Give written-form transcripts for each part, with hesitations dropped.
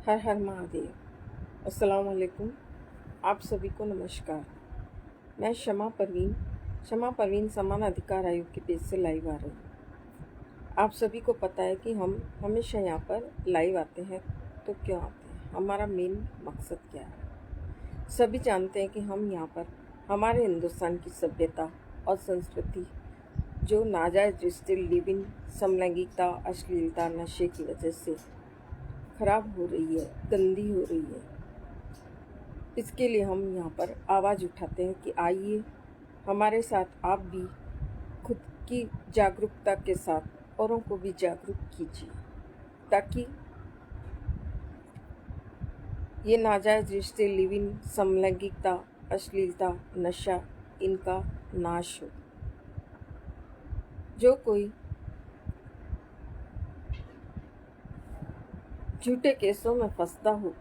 हर हर महादेव। अस्सलाम वालेकुम। आप सभी को नमस्कार। मैं शमा परवीन समान अधिकार आयोग के पेज से लाइव आ रही हूँ। आप सभी को पता है कि हम हमेशा यहाँ पर लाइव आते हैं। तो क्यों आते हैं, हमारा मेन मकसद क्या है। सभी जानते हैं कि हम यहाँ पर हमारे हिंदुस्तान की सभ्यता और संस्कृति जो नाजायज़ रिश्ते, लिविंग, समलैंगिकता, अश्लीलता, नशे की वजह से खराब हो रही है, गंदी हो रही है, इसके लिए हम यहाँ पर आवाज़ उठाते हैं कि आइए हमारे साथ आप भी खुद की जागरूकता के साथ औरों को भी जागरूक कीजिए, ताकि ये नाजायज़ रिश्ते, लिविंग, समलैंगिकता, अश्लीलता, नशा, इनका नाश हो। जो कोई झूठे केसों में फंसता हो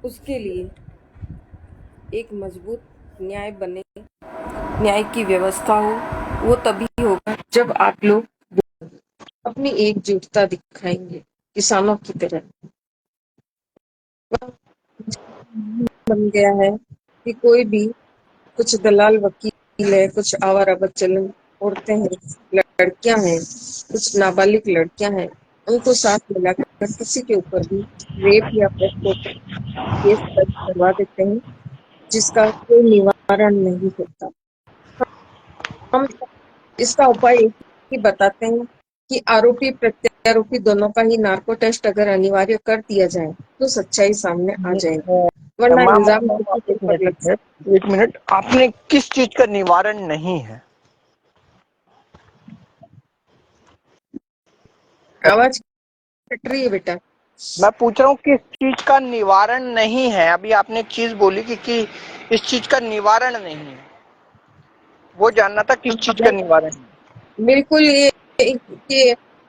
उसके लिए एक मजबूत न्याय बने, न्याय की व्यवस्था हो, वो तभी होगा जब आप लोग अपनी एकजुटता दिखाएंगे। किसानों की तरह बन गया है कि कोई भी कुछ दलाल वकील है, कुछ आवारा बच्चन औरतें हैं, लड़कियां हैं, कुछ नाबालिग लड़कियां हैं, उनको साथ मिलाकर किसी के ऊपर भी रेप या प्रॉपर्टी केस दर्ज करवा देते हैं, जिसका कोई निवारण नहीं होता। हम इसका उपाय एक ही बताते हैं कि आरोपी प्रत्यारोपी दोनों का ही नार्को टेस्ट अगर अनिवार्य कर दिया जाए तो सच्चाई सामने आ जाएगी, वरना मैम इल्जाम किसी के एक ऊपर मिनट लग सकता एक मिनट आपने किस चीज का निवारण नहीं है? है। आवाज कट रही है बेटा। मैं पूछ रहा हूँ किस चीज का निवारण नहीं है। अभी आपने एक चीज बोली कि इस चीज का निवारण नहीं है, वो जानना था किस चीज का निवारण है। बिल्कुल, ये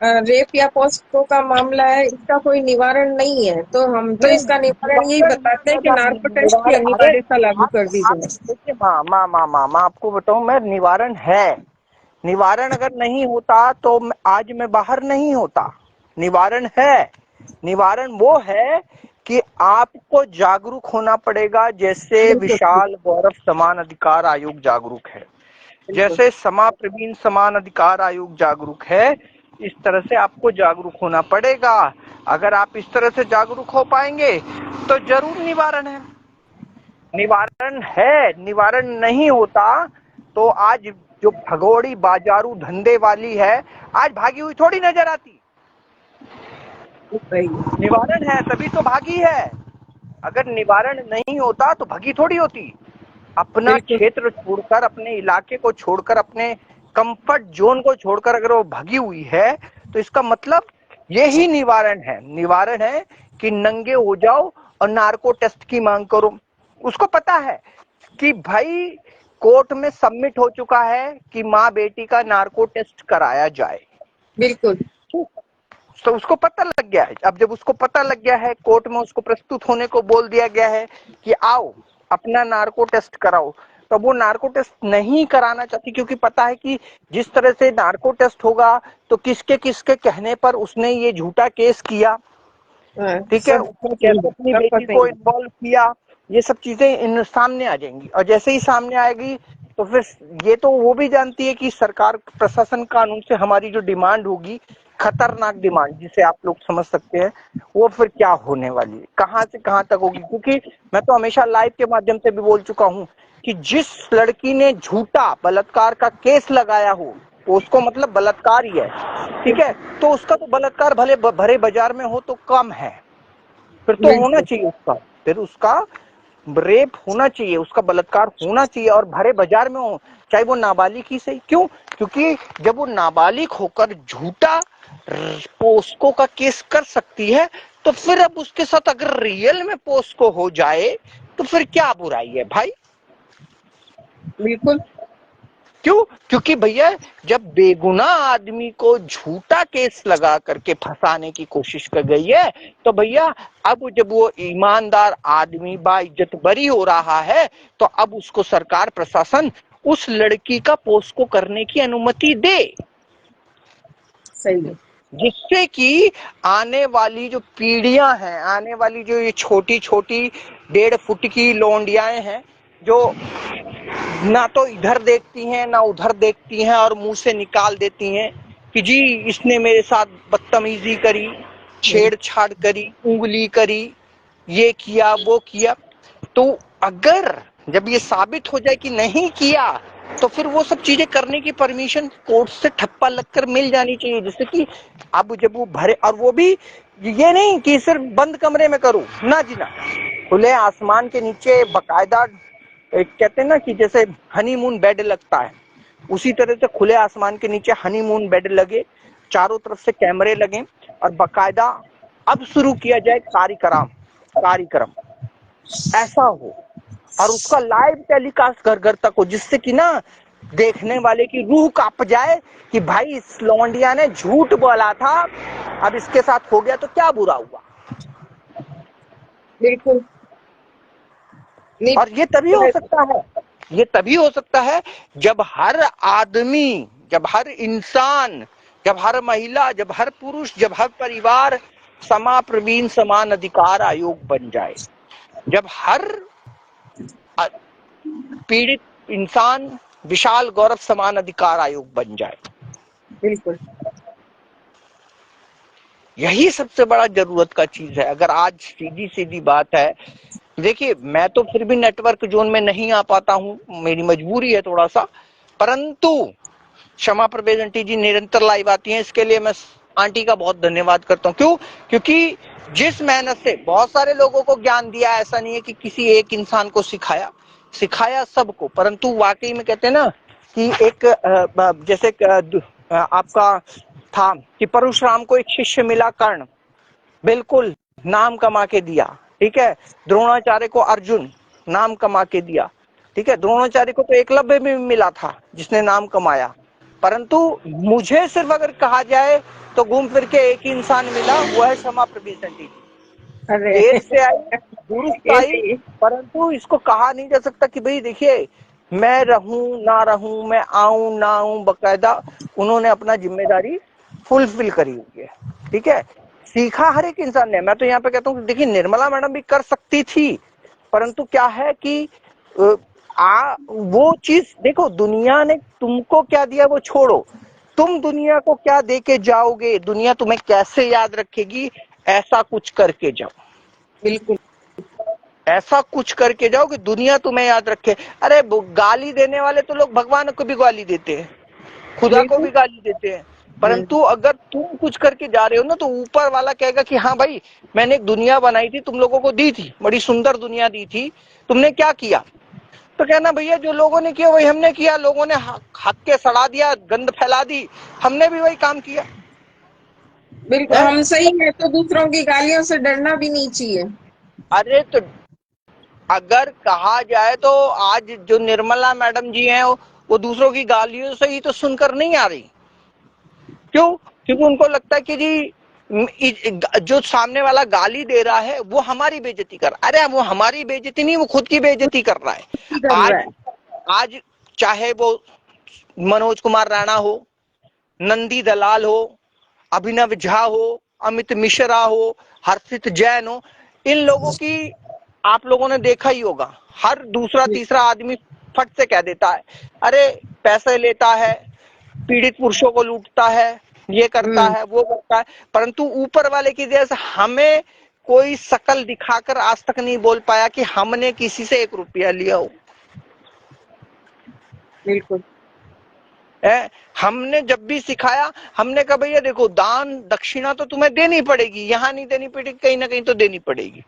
रेप या पॉस्को का मामला है, इसका कोई निवारण नहीं है, तो हम तो नहीं, इसका निवारण यही निवारण बताते हैं कि नार्को टेस्ट की निवारण अरे अनिवार्यता लागू कर दी आप जाए। देखिए माँ आपको बताऊं, मैं निवारण है। निवारण अगर नहीं होता तो आज मैं बाहर नहीं होता। निवारण है। निवारण वो है कि आपको जागरूक होना पड़ेगा, जैसे बिल्कुल विशाल गौरव समान अधिकार आयोग जागरूक है, बिल्कुल जैसे समा प्रवीण समान अधिकार आयोग जागरूक है, इस तरह से आपको जागरूक होना पड़ेगा। अगर आप इस तरह से जागरूक हो पाएंगे तो जरूर निवारण है। निवारण है, निवारण नहीं होता तो आज जो भगोड़ी बाजारू धंधे वाली है आज भागी हुई थोड़ी नजर आती। सही है। निवारण है तभी तो भागी है। अगर निवारण नहीं होता तो भागी थोड़ी होती। अपना बिल्कुल क्षेत्र छोड़कर, अपने इलाके को छोड़कर, अपने कंफर्ट जोन को छोड़कर अगर वो भागी हुई है तो इसका मतलब यही निवारण है। निवारण है कि नंगे हो जाओ और नार्को टेस्ट की मांग करो। उसको पता है कि भाई कोर्ट में सबमिट हो चुका है कि माँ बेटी का नार्को टेस्ट कराया जाए, बिल्कुल तो उसको पता लग गया है। अब जब उसको पता लग गया है, कोर्ट में उसको प्रस्तुत होने को बोल दिया गया है कि आओ अपना नार्को टेस्ट कराओ, तो वो नार्को टेस्ट नहीं कराना चाहती, क्योंकि पता है कि जिस तरह से नार्को टेस्ट होगा तो किसके किसके कहने पर उसने ये झूठा केस किया, हाँ, ठीक है, सब उसने कैसे फंसेंगे, अपनी सब बेटी को फंसेंगे। इन्वॉल्व किया, ये सब चीजें इन सामने आ जाएंगी। और जैसे ही सामने आएगी तो फिर ये तो वो भी जानती है कि सरकार प्रशासन कानून से हमारी जो डिमांड होगी, खतरनाक डिमांड जिसे आप लोग समझ सकते हैं, वो फिर क्या होने वाली है, कहाँ से कहाँ तक होगी। क्योंकि मैं तो हमेशा लाइव के माध्यम से भी बोल चुका हूँ कि जिस लड़की ने झूठा बलात्कार का केस लगाया हो तो उसको मतलब बलात्कार ही है, ठीक है, तो उसका तो बलात्कार भले भरे बाजार में हो तो कम है, फिर तो होना बिल्कुल चाहिए उसका, फिर उसका रेप होना चाहिए, उसका बलात्कार होना चाहिए और भरे बाजार में हो, चाहे वो नाबालिग ही सही। क्यों? क्योंकि जब वो नाबालिग होकर झूठा पोस्को का केस कर सकती है तो फिर अब उसके साथ अगर रियल में पोस्को हो जाए तो फिर क्या बुराई है भाई? बिल्कुल क्यों? क्योंकि भैया जब बेगुनाह आदमी को झूठा केस लगा करके फंसाने की कोशिश कर गई है तो भैया अब जब वो ईमानदार आदमी बाइज्जत बरी हो रहा है तो अब उसको सरकार प्रशासन उस लड़की का पोस्को करने की अनुमति दे। सही है। जिससे कि आने वाली जो पीढ़ियां हैं, आने वाली जो ये छोटी छोटी 1.5 फुट की लौंडियाएं हैं, जो ना तो इधर देखती हैं ना उधर देखती हैं और मुंह से निकाल देती हैं कि जी इसने मेरे साथ बदतमीजी करी, छेड़छाड़ करी, उंगली करी, ये किया वो किया। तो अगर जब ये साबित हो जाए कि नहीं किया, तो फिर वो सब चीजें करने की परमिशन कोर्ट से ठप्पा लगकर मिल जानी चाहिए, जिससे कि अब जब वो भरे, और वो भी ये नहीं कि सिर्फ बंद कमरे में करूं, ना जी ना, खुले आसमान के नीचे बकायदा, कहते हैं ना कि जैसे हनीमून बेड लगता है, उसी तरह से खुले आसमान के नीचे हनीमून बेड लगे, चारों तरफ से कैमरे लगे, और बकायदा अब शुरू किया जाए कार्यक्रम कार्यक्रम ऐसा हो, और उसका लाइव टेलीकास्ट घर घर तक हो, जिससे कि ना देखने वाले की रूह कांप जाए कि भाई इस लौंडिया ने झूठ बोला था, अब इसके साथ हो गया तो क्या बुरा हुआ। बिल्कुल नहीं। और ये तभी हो सकता है, ये तभी हो सकता है जब हर आदमी, जब हर इंसान, जब हर महिला, जब हर पुरुष, जब हर परिवार समा प्रवीण समान अधिकार आयोग बन जाए, जब हर पीड़ित इंसान विशाल गौरव समान अधिकार आयोग बन जाए। बिल्कुल यही सबसे बड़ा जरूरत का चीज है। अगर आज सीधी सीधी बात है, देखिए मैं तो फिर भी नेटवर्क जोन में नहीं आ पाता हूँ, मेरी मजबूरी है थोड़ा सा, परंतु क्षमा प्रवेश आंटी जी निरंतर लाइव आती हैं, इसके लिए मैं आंटी का बहुत धन्यवाद करता हूँ। क्यों? क्योंकि जिस मेहनत से बहुत सारे लोगों को ज्ञान दिया, ऐसा नहीं है कि किसी एक इंसान को सिखाया, सिखाया सबको, परंतु वाकई में कहते हैं ना कि एक जैसे आपका था कि परशुराम को एक शिष्य मिला कर्ण, बिल्कुल नाम कमा के दिया, ठीक है। द्रोणाचार्य को अर्जुन नाम कमा के दिया, ठीक है। द्रोणाचार्य को तो एकलव्य भी मिला था जिसने नाम कमाया, परंतु मुझे सिर्फ अगर कहा जाए तो घूम फिर के एक ही इंसान मिला, वो है क्षमा प्रवेश आंटी जी। अरे देर से आई, दुरुस्त ये आई, सही। परंतु इसको कहा नहीं जा सकता कि भाई देखिए मैं रहूं ना रहूं, मैं आऊं ना आऊं, बकायदा उन्होंने अपना जिम्मेदारी फुलफिल करी हुई है, ठीक है। सीखा हर एक इंसान ने। मैं तो यहाँ पे कहता हूँ देखिए निर्मला मैडम भी कर सकती थी, परंतु क्या है कि वो चीज देखो, दुनिया ने तुमको क्या दिया वो छोड़ो, तुम दुनिया को क्या दे के जाओगे, दुनिया तुम्हें कैसे याद रखेगी, ऐसा कुछ करके जाओ, बिल्कुल ऐसा कुछ करके जाओ कि दुनिया तुम्हें याद रखे। अरे गाली देने वाले तो लोग भगवान को भी गाली देते हैं, खुदा को बिल्कुल। भी गाली देते हैं, परंतु अगर तुम कुछ करके जा रहे हो ना, तो ऊपर वाला कहेगा कि हाँ भाई मैंने एक दुनिया बनाई थी, तुम लोगों को दी थी, बड़ी सुंदर दुनिया दी थी, तुमने क्या किया? तो कहना भैया जो लोगों ने किया वही हमने किया, लोगों ने हक के सड़ा दिया, गंद फैला दी, हमने भी वही काम किया बिल्कुल है। हम सही है, तो दूसरों की गालियों से डरना भी नहीं चाहिए। अरे तो अगर कहा जाए तो आज जो निर्मला मैडम जी हैं वो दूसरों की गालियों से ही तो सुनकर नहीं आ रही। क्यों? क्योंकि उनको लगता है कि जी जो सामने वाला गाली दे रहा है वो हमारी बेइज्जती कर रहा है। अरे वो हमारी बेइज्जती नहीं, वो खुद की बेइज्जती कर रहा है। की कर रहा आज है। आज चाहे वो मनोज कुमार राणा हो, नंदी दलाल हो, अभिनव झा हो, अमित मिश्रा हो, हर्षित जैन हो, इन लोगों की आप लोगों ने देखा ही होगा, हर दूसरा तीसरा आदमी फट से कह देता है अरे पैसे लेता है, पीड़ित पुरुषों को लूटता है, ये करता है वो करता है, परंतु ऊपर वाले की दया से हमें कोई शकल दिखाकर आज तक नहीं बोल पाया कि हमने किसी से 1 रुपया लिया हो। बिल्कुल है, हमने जब भी सिखाया, हमने कहा भैया देखो दान दक्षिणा तो तुम्हें देनी पड़ेगी, यहाँ नहीं देनी पड़ेगी, कहीं ना कहीं तो देनी पड़ेगी,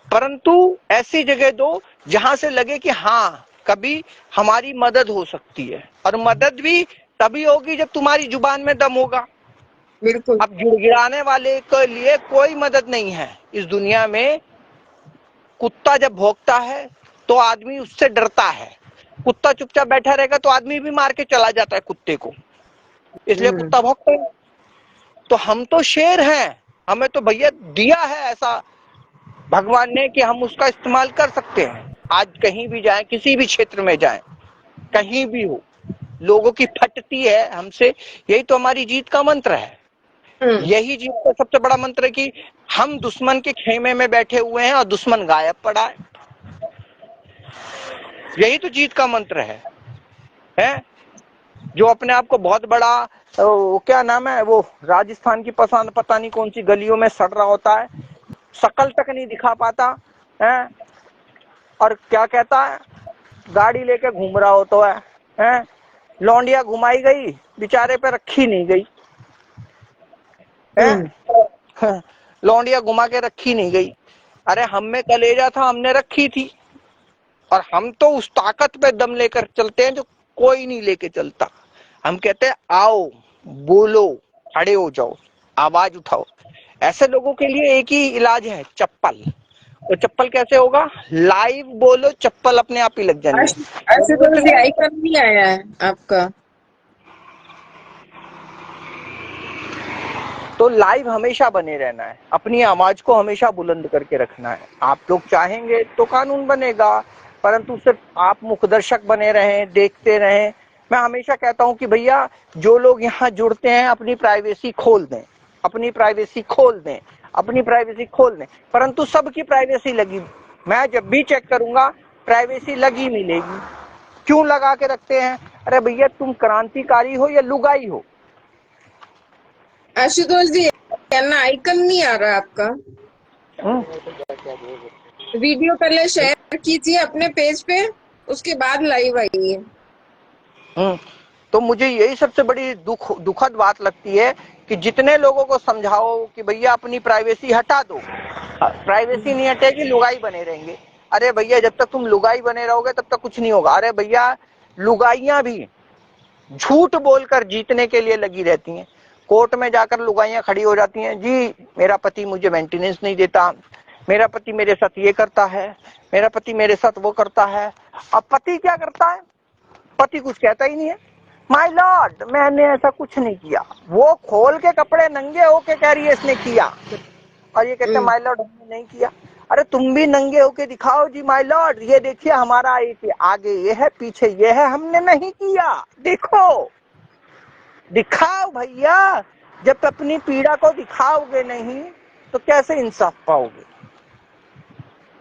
परंतु ऐसी जगह दो जहां से लगे कि हाँ कभी हमारी मदद हो सकती है, और मदद भी तभी होगी जब तुम्हारी जुबान में दम होगा। बिल्कुल अब गिड़गिड़ाने वाले के लिए कोई मदद नहीं है इस दुनिया में। कुत्ता जब भौंकता है तो आदमी उससे डरता है, कुत्ता चुपचाप बैठा रहेगा तो आदमी भी मार के चला जाता है कुत्ते को, इसलिए कुत्ता भौंकता है। तो हम तो शेर हैं, हमें तो भैया दिया है ऐसा भगवान ने कि हम उसका इस्तेमाल कर सकते हैं। आज कहीं भी जाएं, किसी भी क्षेत्र में जाएं, कहीं भी हो, लोगों की फटती है हमसे, यही तो हमारी जीत का मंत्र है। यही जीत का सबसे बड़ा मंत्र है कि हम दुश्मन के खेमे में बैठे हुए हैं और दुश्मन गायब पड़ा है। यही तो जीत का मंत्र है? जो अपने आप को बहुत बड़ा, वो क्या नाम है, वो राजस्थान की पता नहीं कौन सी गलियों में सड़ रहा होता है, शकल तक नहीं दिखा पाता है, और क्या कहता है, गाड़ी लेके घूम रहा हो तो है? लौंडिया घुमाई गई, बेचारे पे रखी नहीं गई है। लौंडिया घुमा के रखी नहीं गई। अरे हम में कलेजा था, हमने रखी थी, और हम तो उस ताकत पे दम लेकर चलते हैं जो कोई नहीं लेके चलता। हम कहते हैं आओ, बोलो, खड़े हो जाओ, आवाज उठाओ। ऐसे लोगों के लिए एक ही इलाज है, चप्पल। तो चप्पल कैसे होगा? लाइव बोलो, चप्पल अपने आप ही लग जानी है। ऐसे तो मुझे आइकन नहीं आया है आपका। तो लाइव हमेशा बने रहना है, अपनी आवाज को हमेशा बुलंद करके रखना है। आप लोग चाहेंगे तो कानून बनेगा, परंतु सिर्फ आप मुखदर्शक बने रहें, देखते रहें। मैं हमेशा कहता हूं कि भैया जो लोग यहाँ जुड़ते हैं अपनी प्राइवेसी खोल दें, अपनी प्राइवेसी खोल दें, अपनी प्राइवेसी खोल दें, परंतु सबकी प्राइवेसी लगी। मैं जब भी चेक करूंगा प्राइवेसी लगी मिलेगी। क्यों लगा के रखते हैं? अरे भैया तुम क्रांतिकारी हो या लुगाई हो? आशुतोष जी, कहना आइकन नहीं आ रहा आपका। वीडियो पहले शेयर कीजिए अपने पेज पे, उसके बाद लाइव आइए। तो मुझे यही सबसे बड़ी दुखद बात लगती है कि जितने लोगों को समझाओ कि भैया अपनी प्राइवेसी हटा दो, प्राइवेसी नहीं हटेगी, लुगाई बने रहेंगे। अरे भैया जब तक तुम लुगाई बने रहोगे तब तक कुछ नहीं होगा। अरे भैया लुगाइयां भी झूठ बोलकर जीतने के लिए लगी रहती हैं। कोर्ट में जाकर लुगाइयां खड़ी हो जाती हैं, जी मेरा पति मुझे मेंटेनेंस नहीं देता, मेरा पति मेरे साथ ये करता है, मेरा पति मेरे साथ वो करता है। अब पति क्या करता है? पति कुछ कहता ही नहीं है, माय लॉर्ड मैंने ऐसा कुछ नहीं किया। वो खोल के कपड़े नंगे होके कह रही है इसने किया, और ये कहते हैं माय लॉर्ड हमने नहीं किया। अरे तुम भी नंगे होके दिखाओ जी माय लॉर्ड, ये देखिए हमारा एक आगे ये है, पीछे ये है, हमने नहीं किया, देखो दिखाओ भैया। जब अपनी पीड़ा को दिखाओगे नहीं तो कैसे इंसाफ पाओगे?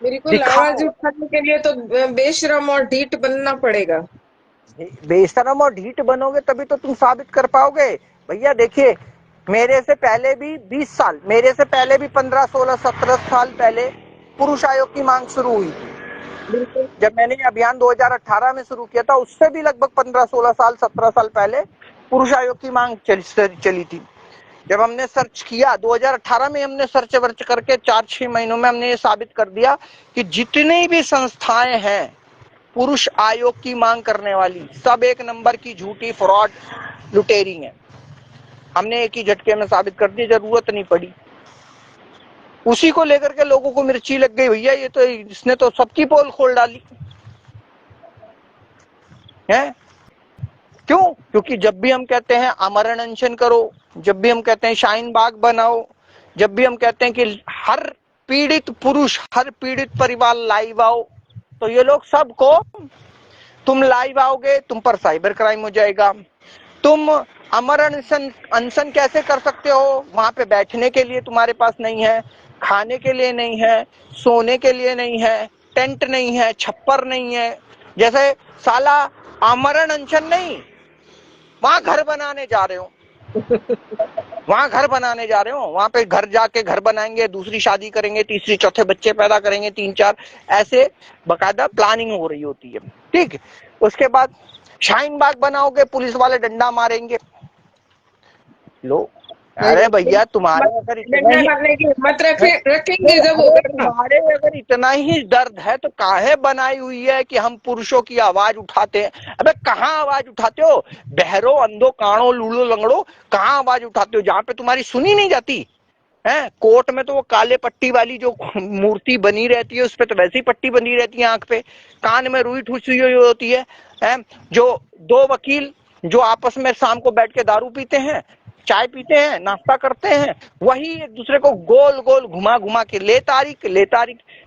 बिल्कुल, आवाज उठाने के लिए तो बेशरम और ढीठ बनना पड़ेगा। बेशरम और ढीठ बनोगे तभी तो तुम साबित कर पाओगे। भैया देखिए मेरे से पहले भी 20 साल, मेरे से पहले भी 15, 16, 17 साल पहले पुरुष आयोग की मांग शुरू हुई थी। जब मैंने अभियान 2018 में शुरू किया था, उससे भी लगभग 15, 16 साल, 17 साल पहले पुरुष आयोग की मांग चली थी। जब हमने सर्च किया 2018 में, हमने सर्च वर्च करके 4-6 महीनों में हमने ये साबित कर दिया कि जितनी भी संस्थाएं हैं पुरुष आयोग की मांग करने वाली, सब एक नंबर की झूठी फ्रॉड लुटेरी हैं। हमने एक ही झटके में साबित कर दी, जरूरत नहीं पड़ी। उसी को लेकर के लोगों को मिर्ची लग गई, भैया ये तो इसने तो सबकी पोल खोल डाली है। क्यों? क्योंकि जब भी हम कहते हैं आमरण अनशन करो, जब भी हम कहते हैं शाहीन बाग बनाओ, जब भी हम कहते हैं कि हर पीड़ित पुरुष, हर पीड़ित परिवार लाइव आओ, तो ये लोग सबको, तुम लाइव आओगे तुम पर साइबर क्राइम हो जाएगा, तुम आमरण अनशन कैसे कर सकते हो? वहां पे बैठने के लिए तुम्हारे पास नहीं है, खाने के लिए नहीं है, सोने के लिए नहीं है, टेंट नहीं है, छप्पर नहीं है। जैसे साला आमरण अनशन नहीं, वहां घर बनाने जा रहे हो, वहां घर बनाने जा रहे हो, वहां पे घर जाके घर बनाएंगे, दूसरी शादी करेंगे, तीसरी चौथे बच्चे पैदा करेंगे, 3-4 ऐसे बकायदा प्लानिंग हो रही होती है। ठीक, उसके बाद शाहीन बाग बनाओगे, पुलिस वाले डंडा मारेंगे। लो अरे भैया तुम्हारे अगर इतना ही हिम्मत रखेंगे जब तुम्हारे अगर इतना ही दर्द है तो काहे बनाई हुई है कि हम पुरुषों की आवाज उठाते हैं? अबे कहाँ आवाज उठाते हो? बहरो, अंधो, काणो, लूलो, लंगड़ो, कहाँ आवाज उठाते हो? जहाँ पे तुम्हारी सुनी नहीं जाती है। कोर्ट में तो वो काले पट्टी वाली जो मूर्ति बनी रहती है, उस पे तो वैसी पट्टी बनी रहती है आंख पे, कान में रुई ठुसी हुई होती है। जो दो वकील जो आपस में शाम को बैठ के दारू पीते हैं, चाय पीते हैं, नाश्ता करते हैं, वही एक दूसरे को गोल गोल घुमा घुमा के ले तारीख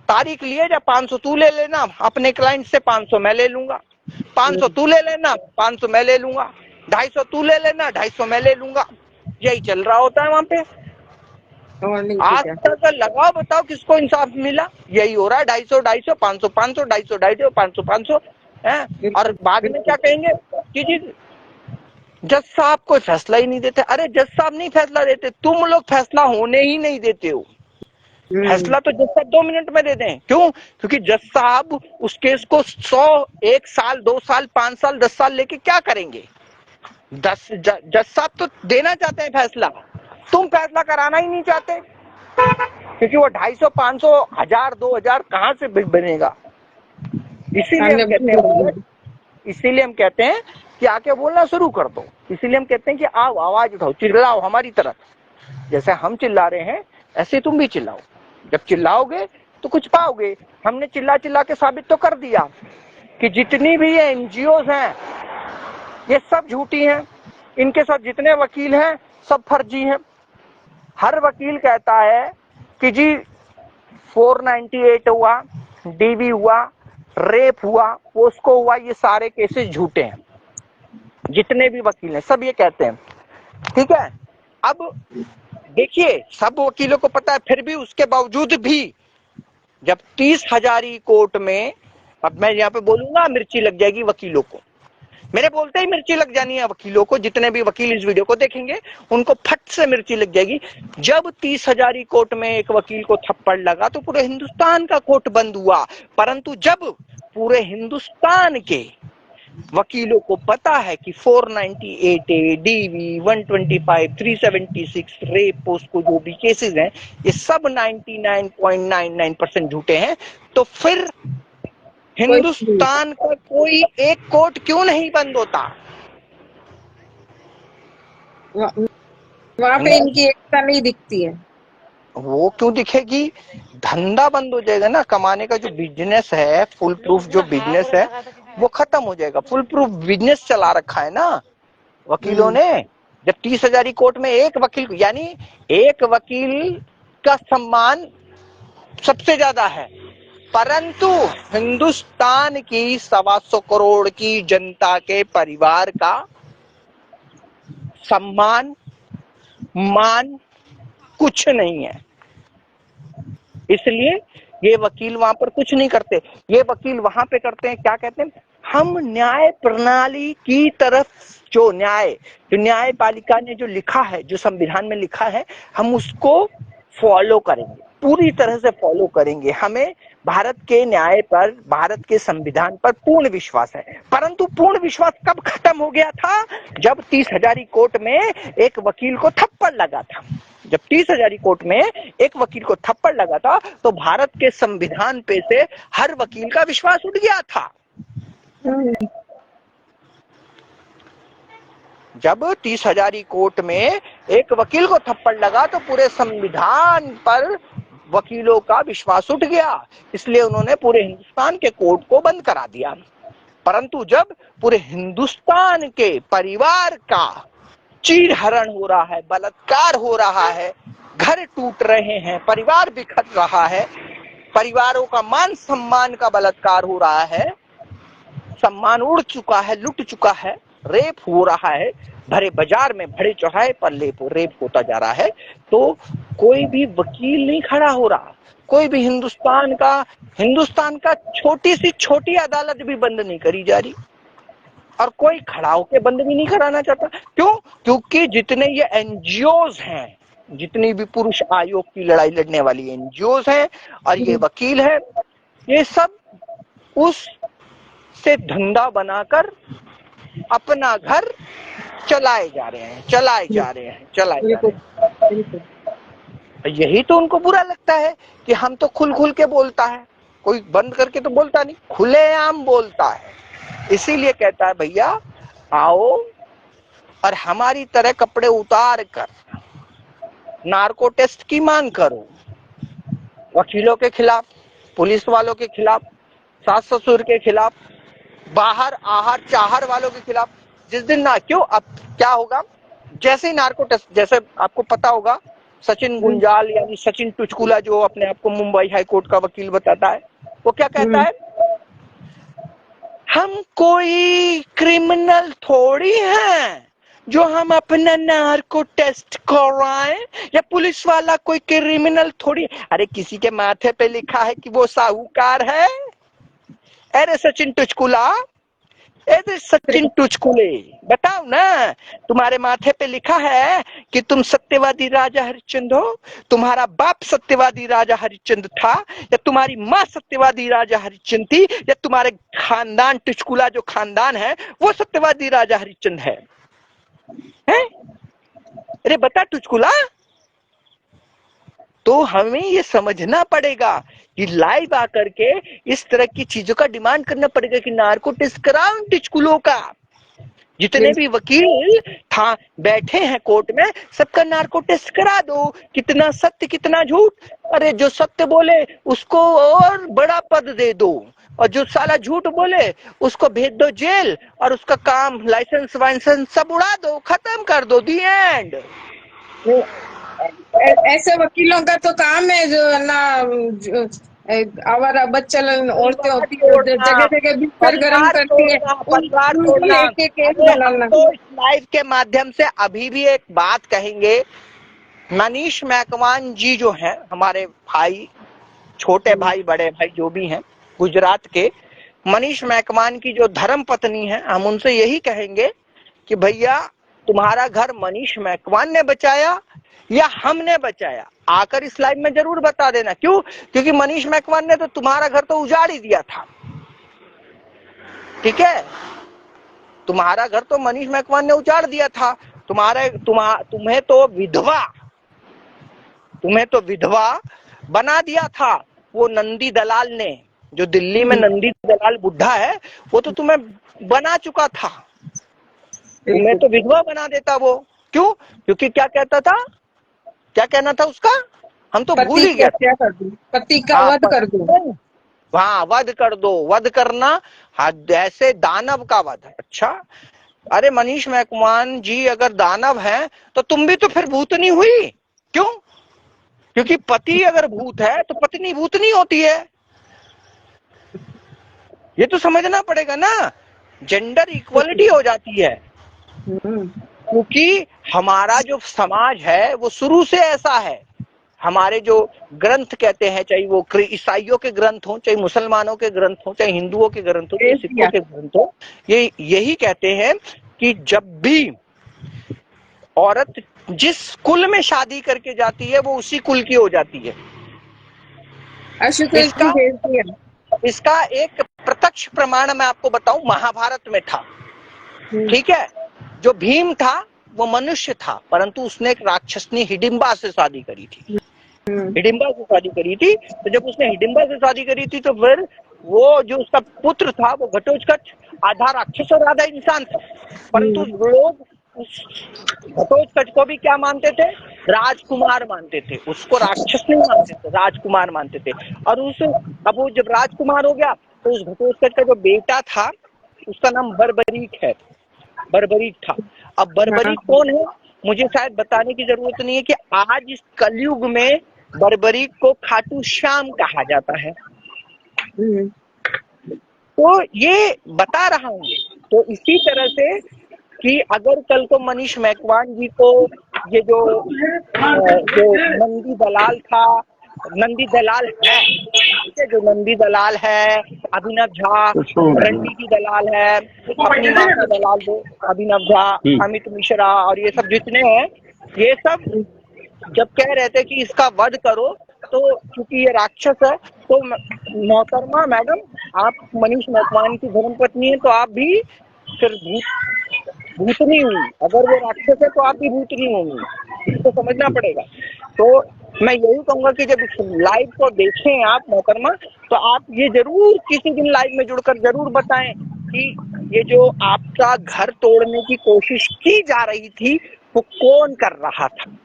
तारीख लिए जा, 500 तू ले लेना, अपने क्लाइंट से 500 मैं ले लूंगा, 500 तू ले लेना, 500 मैं ले लूंगा, 250 तू ले लेना, 250 मैं ले लूंगा। यही चल रहा होता है वहां पे। और नहीं तो आज क्या। तक लगाओ, बताओ किसको इंसाफ मिला? यही हो रहा है, 250 500 500, 250 250, 500 500 है। और बिल्कुल बाद में क्या बिल्कुल। कहेंगे कि जी जज साहब कोई फैसला ही नहीं देते। अरे जज साहब नहीं फैसला देते, तुम लोग फैसला होने ही नहीं देते हो। फैसला तो जज साहब 2 मिनट में दे दें। क्यों? क्योंकि जज साहब उस केस को 100 1 साल 2 साल 5 साल 10 साल लेके क्या करेंगे? जज साहब तो देना चाहते हैं फैसला, तुम फैसला कराना ही नहीं चाहते, क्योंकि वो 250 500 1000 2000 कहां से बनेगा। इसीलिए हम कामयाब कहते हैं भैया, बिल्कुल। इसीलिए हम कहते हैं कि आके बोलना शुरू कर दो। इसीलिए हम कहते हैं कि आओ, आवाज उठाओ, चिल्लाओ हमारी तरफ। जैसे हम चिल्ला रहे हैं ऐसे तुम भी चिल्लाओ। जब चिल्लाओगे तो कुछ पाओगे। हमने चिल्ला चिल्ला के साबित तो कर दिया कि जितनी भी ये एनजीओज हैं ये सब झूठी हैं, इनके साथ जितने वकील हैं सब फर्जी हैं। हर वकील कहता है कि जी 498 हुआ, डीवी हुआ, रेप हुआ, पोस्को हुआ, ये सारे केसेस झूठे हैं। जितने भी वकील हैं सब ये कहते हैं। ठीक है, अब देखिए सब वकीलों को पता है, फिर भी उसके बावजूद भी जब 30,000 कोर्ट में, अब मैं यहाँ पे बोलूंगा मिर्ची लग जाएगी वकीलों को, मेरे बोलते ही मिर्ची लग जानी है वकीलों को। जितने भी वकील इस वीडियो को देखेंगे उनको फट से मिर्ची लग जाएगी। जब 30,000 कोर्ट में एक वकील को थप्पड़ लगा तो पूरे हिंदुस्तान का कोर्ट बंद हुआ। परंतु जब पूरे हिंदुस्तान के वकीलों को पता है कि 498A, डीवी 125, 376, रेप, पोस्को जो भी केसेस हैं ये सब 99.99% झूठे हैं, तो फिर हिंदुस्तान का कोई एक कोर्ट क्यों नहीं बंद होता? वहां पे इनकी एकता नहीं दिखती है। वो क्यों दिखेगी? धंधा बंद हो जाएगा ना, कमाने का जो बिजनेस है, फुल प्रूफ जो बिजनेस है वो खत्म हो जाएगा। फुल प्रूफ बिजनेस चला रखा है ना वकीलों ने। जब 30,000 कोर्ट में एक वकील, यानी एक वकील का सम्मान सबसे ज्यादा है, परंतु हिंदुस्तान की 125 करोड़ की जनता के परिवार का सम्मान मान कुछ नहीं है। इसलिए ये वकील वहां पर कुछ नहीं करते। ये वकील वहां पे करते हैं, क्या कहते हैं, हम न्याय प्रणाली की तरफ, जो न्यायपालिका ने जो लिखा है, जो संविधान में लिखा है, हम उसको फॉलो करेंगे, पूरी तरह से फॉलो करेंगे। हमें भारत के न्याय पर, भारत के संविधान पर पूर्ण विश्वास है। परंतु पूर्ण विश्वास कब खत्म हो गया था? जब 30,000 कोर्ट में एक वकील को थप्पड़ लगा था। जब 30,000 कोर्ट में एक वकील को थप्पड़ लगा था तो भारत के संविधान पे से हर वकील का विश्वास उठ गया था। जब 30,000 कोर्ट में एक वकील को थप्पड़ लगा तो पूरे संविधान पर वकीलों का विश्वास उठ गया। इसलिए उन्होंने पूरे हिंदुस्तान के कोर्ट को बंद करा दिया। परंतु जब पूरे हिंदुस्तान के परिवार का चीरहरण हो रहा है, बलात्कार हो रहा है, घर टूट रहे हैं, परिवार बिखर रहा है, परिवारों का मान सम्मान का बलात्कार हो रहा है, सम्मान उड़ चुका है, लुट चुका है, रेप हो रहा है, भरे बाजार में भरे चौराहे पर रेप होता जा रहा है, तो कोई भी वकील नहीं खड़ा हो रहा। कोई भी हिंदुस्तान का छोटी सी छोटी अदालत भी बंद नहीं करी जा रही, और कोई खड़ा होकर बंद भी नहीं कराना चाहता। क्यों? क्योंकि जितने ये एनजीओज हैं, जितनी भी पुरुष आयोग की लड़ाई लड़ने वाली एनजीओज हैं और ये वकील हैं, ये सब उस से धंधा बनाकर अपना घर चलाए जा रहे हैं। यही तो उनको बुरा लगता है कि हम तो खुल के बोलता है, कोई बंद करके तो बोलता नहीं, खुलेआम बोलता है। इसीलिए कहता है भैया आओ और हमारी तरह कपड़े उतार कर नार्को टेस्ट की मांग करो, वकीलों के खिलाफ, पुलिस वालों के खिलाफ, सास ससुर के खिलाफ, बाहर आहर चाहर वालों के खिलाफ। जिस दिन ना, क्यों, अब क्या होगा, जैसे ही नार्को टेस्ट, जैसे आपको पता होगा सचिन गुंजाल यानी सचिन टुचकुला जो अपने आप को मुंबई हाई कोर्ट का वकील बताता है, वो क्या कहता है, हम कोई क्रिमिनल थोड़ी हैं, जो हम अपना नार्को टेस्ट कराएं, या पुलिस वाला कोई क्रिमिनल थोड़ी। अरे किसी के माथे पे लिखा है कि वो साहूकार है? अरे सचिन टुचकुला, अरे सचिन टुचकुले, बताओ ना, तुम्हारे माथे पे लिखा है कि तुम सत्यवादी राजा हरिश्चंद्र हो? तुम्हारा बाप सत्यवादी राजा हरिश्चंद्र था, या तुम्हारी माँ सत्यवादी राजा हरिश्चंद्र थी, या तुम्हारे खानदान टुचकुला जो खानदान है वो सत्यवादी राजा हरिश्चंद्र है? अरे बता टुचकुला। तो हमें ये समझना पड़ेगा कि लाइव आकर के इस तरह की चीजों का डिमांड करना पड़ेगा कि नार्को टेस्ट कराओ टिचकुलों का। जितने भी वकील था बैठे हैं कोर्ट में, सबका नार्को टेस्ट करा दो, कितना सत्य कितना झूठ। अरे जो सत्य बोले उसको और बड़ा पद दे दो, और जो साला झूठ बोले उसको भेज दो जेल, और उसका काम लाइसेंस वाइसेंस सब उड़ा दो, खत्म कर दो, दी एंड। ऐसे वकीलों का तो काम है जो ना आवारा बच्चन औरतें होती है, जगह जगह बिस्तर गर्म करती है, परिवार उनकी तोड़ना। एक एक केस अरे हम बनाना। तो इस लाइव के माध्यम से अभी भी एक बात कहेंगे। मनीष मैकवान जी जो हैं हमारे भाई, छोटे भाई बड़े भाई जो भी हैं, गुजरात के मनीष मैकवान की जो धर्म पत्नी है, हम उनसे यही कहेंगे कि भैया तुम्हारा घर मनीष मैकवान ने बचाया या हमने बचाया, आकर इस लाइव में जरूर बता देना। क्यों? क्योंकि मनीष मैकवान ने तो तुम्हारा घर तो उजाड़ ही दिया था, ठीक है? तुम्हारा घर तो मनीष मैकवान ने उजाड़ दिया था। तुम्हें तो विधवा बना दिया था वो नंदी दलाल ने, जो दिल्ली में नंदी दलाल बुढ़ा है, वो तो तुम्हें बना चुका था। तुम्हें तो विधवा बना देता वो। क्यों? क्योंकि क्या कहता था, क्या कहना था उसका, हम तो भूल ही गया। क्या कर दूं, पति का वध कर दूं। हाँ, वध कर दो, वध करना। हाँ, ऐसे दानव का वध। अच्छा, अरे मनीष मैकवान जी अगर दानव हैं तो तुम भी तो फिर भूतनी हुई। क्यों? क्योंकि पति अगर भूत है तो पत्नी भूतनी होती है। ये तो समझना पड़ेगा ना, जेंडर इक्वलिटी हो जाती है। क्योंकि हमारा जो समाज है वो शुरू से ऐसा है। हमारे जो ग्रंथ कहते हैं, चाहे वो ईसाइयों के ग्रंथ हो, चाहे मुसलमानों के ग्रंथ हो, चाहे हिंदुओं के ग्रंथ हो, चाहे सिखों के ग्रंथ हो, ये यही कहते हैं कि जब भी औरत जिस कुल में शादी करके जाती है वो उसी कुल की हो जाती है। इसका एक प्रत्यक्ष प्रमाण मैं आपको बताऊं, महाभारत में था। ठीक है, जो भीम था वो मनुष्य था, परंतु उसने एक राक्षसनी हिडिंबा से शादी करी थी। हिडिंबा से शादी करी थी। तो जब उसने हिडिंबा से शादी करी थी तो फिर वो जो उसका पुत्र था वो घटोत्कच आधा राक्षस और आधा इंसान था। परंतु लोग उस घटोत्कच को भी क्या मानते थे? राजकुमार मानते थे। उसको राक्षस नहीं मानते थे, राजकुमार मानते थे। और अब वो जब राजकुमार हो गया तो उस घटोत्कच का जो बेटा था उसका नाम बर्बरीक है, बर्बरीक था। अब बर्बरीक कौन है मुझे शायद बताने की जरूरत नहीं है कि आज इस कलयुग में बर्बरीक को खाटू श्याम कहा जाता है। तो ये बता रहा हूं। तो इसी तरह से कि अगर कल को मनीष मैकवान जी को ये जो नंदी दलाल था, नंदी दलाल है, ठीक है, जो नंदी दलाल है, अभिनव झा रणनीति दलाल है, अपनी माँ का दलाल जो अभिनव झा, अमित मिश्रा और ये सब जितने हैं, ये सब जब कह रहे थे कि इसका वध करो, तो क्योंकि ये राक्षस है, तो मोहतरमा मैडम आप मनीष मैकवान की धर्मपत्नी है तो आप भी फिर भूतनी हुई। अगर वो राक्षस है तो आप भी भूतनी होंगी, इसको समझना पड़ेगा। तो मैं यही कहूंगा कि जब लाइव को देखें आप मोहतरमा, तो आप ये जरूर किसी दिन लाइव में जुड़कर जरूर बताएं कि ये जो आपका घर तोड़ने की कोशिश की जा रही थी वो कौन कर रहा था।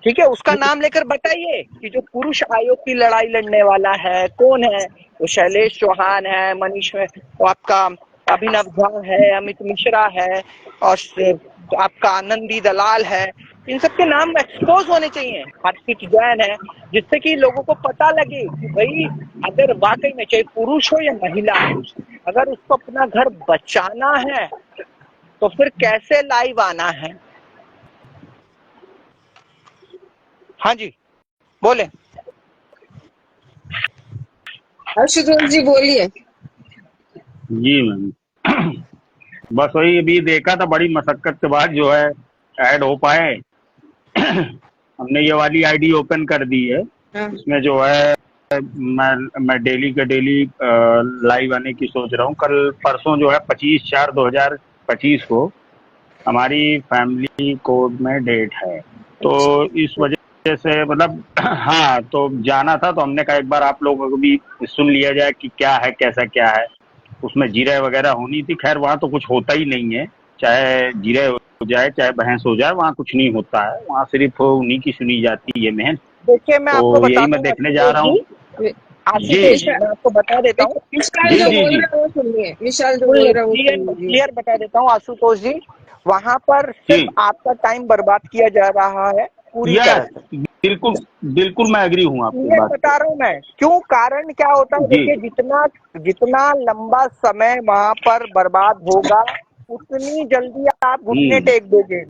ठीक है, उसका नाम लेकर बताइए कि जो पुरुष आयोग की लड़ाई लड़ने वाला है कौन है। वो शैलेश चौहान है, मनीष है, तो आपका अभिनव झा है, अमित मिश्रा है, और आपका आनंदी दलाल है। इन सबके नाम एक्सपोज होने चाहिए, हर्षित जैन है, जिससे कि लोगों को पता लगे कि भाई अगर वाकई में चाहे पुरुष हो या महिला, अगर उसको अपना घर बचाना है तो फिर कैसे लाइव आना है? हाँ जी, बोले। आशुतोष जी बोलिए। जी मैम। बस वही अभी देखा था, बड़ी मशक्कत के बाद जो है ऐड हो पाए। हमने ये वाली आईडी ओपन कर दी है। हाँ। इसमें जो है मैं डेली का डेली लाइव आने की सोच रहा हूँ। कल परसों जो है 25/4/2025 को हमारी फैमिली कोर्ट में डेट है, तो इस वजह से मतलब हाँ, तो जाना था, तो हमने कहा एक बार आप लोगों को भी सुन लिया जाए कि क्या है, कैसा क्या है। उसमें जीरे वगैरह होनी थी। खैर वहाँ तो कुछ होता ही नहीं है, चाहे जीरे हो जाए चाहे बहस हो जाए, वहाँ कुछ नहीं होता है। वहाँ सिर्फ उन्हीं की सुनी जाती है मेहन। देखिए, मैं आपको तो बता यही मैं दूं देखने जा आशुतोष रहा हूँ। जी, जी मैं आपको बता देता हूँ। विशाल जी जो जी बोल जी। रहा है वो सुनिए, विशाल जो बोल रहा है वो सुन लीजिए। क्लियर बता देता हूँ आशुतोष जी, वहां पर जी सिर्फ आपका टाइम बर्बाद किया जा रहा है पूरी तरह यस, से। बिल्कुल बिल्कुल, मैं एग्री हूँ आपकी क्लियर बात बता से। रहा हूँ मैं, क्यों? कारण क्या होता है, जी देखिए, जितना जितना लंबा समय वहां पर बर्बाद होगा, उतनी जल्दी आप घुटने हम्म, टेक दोगे।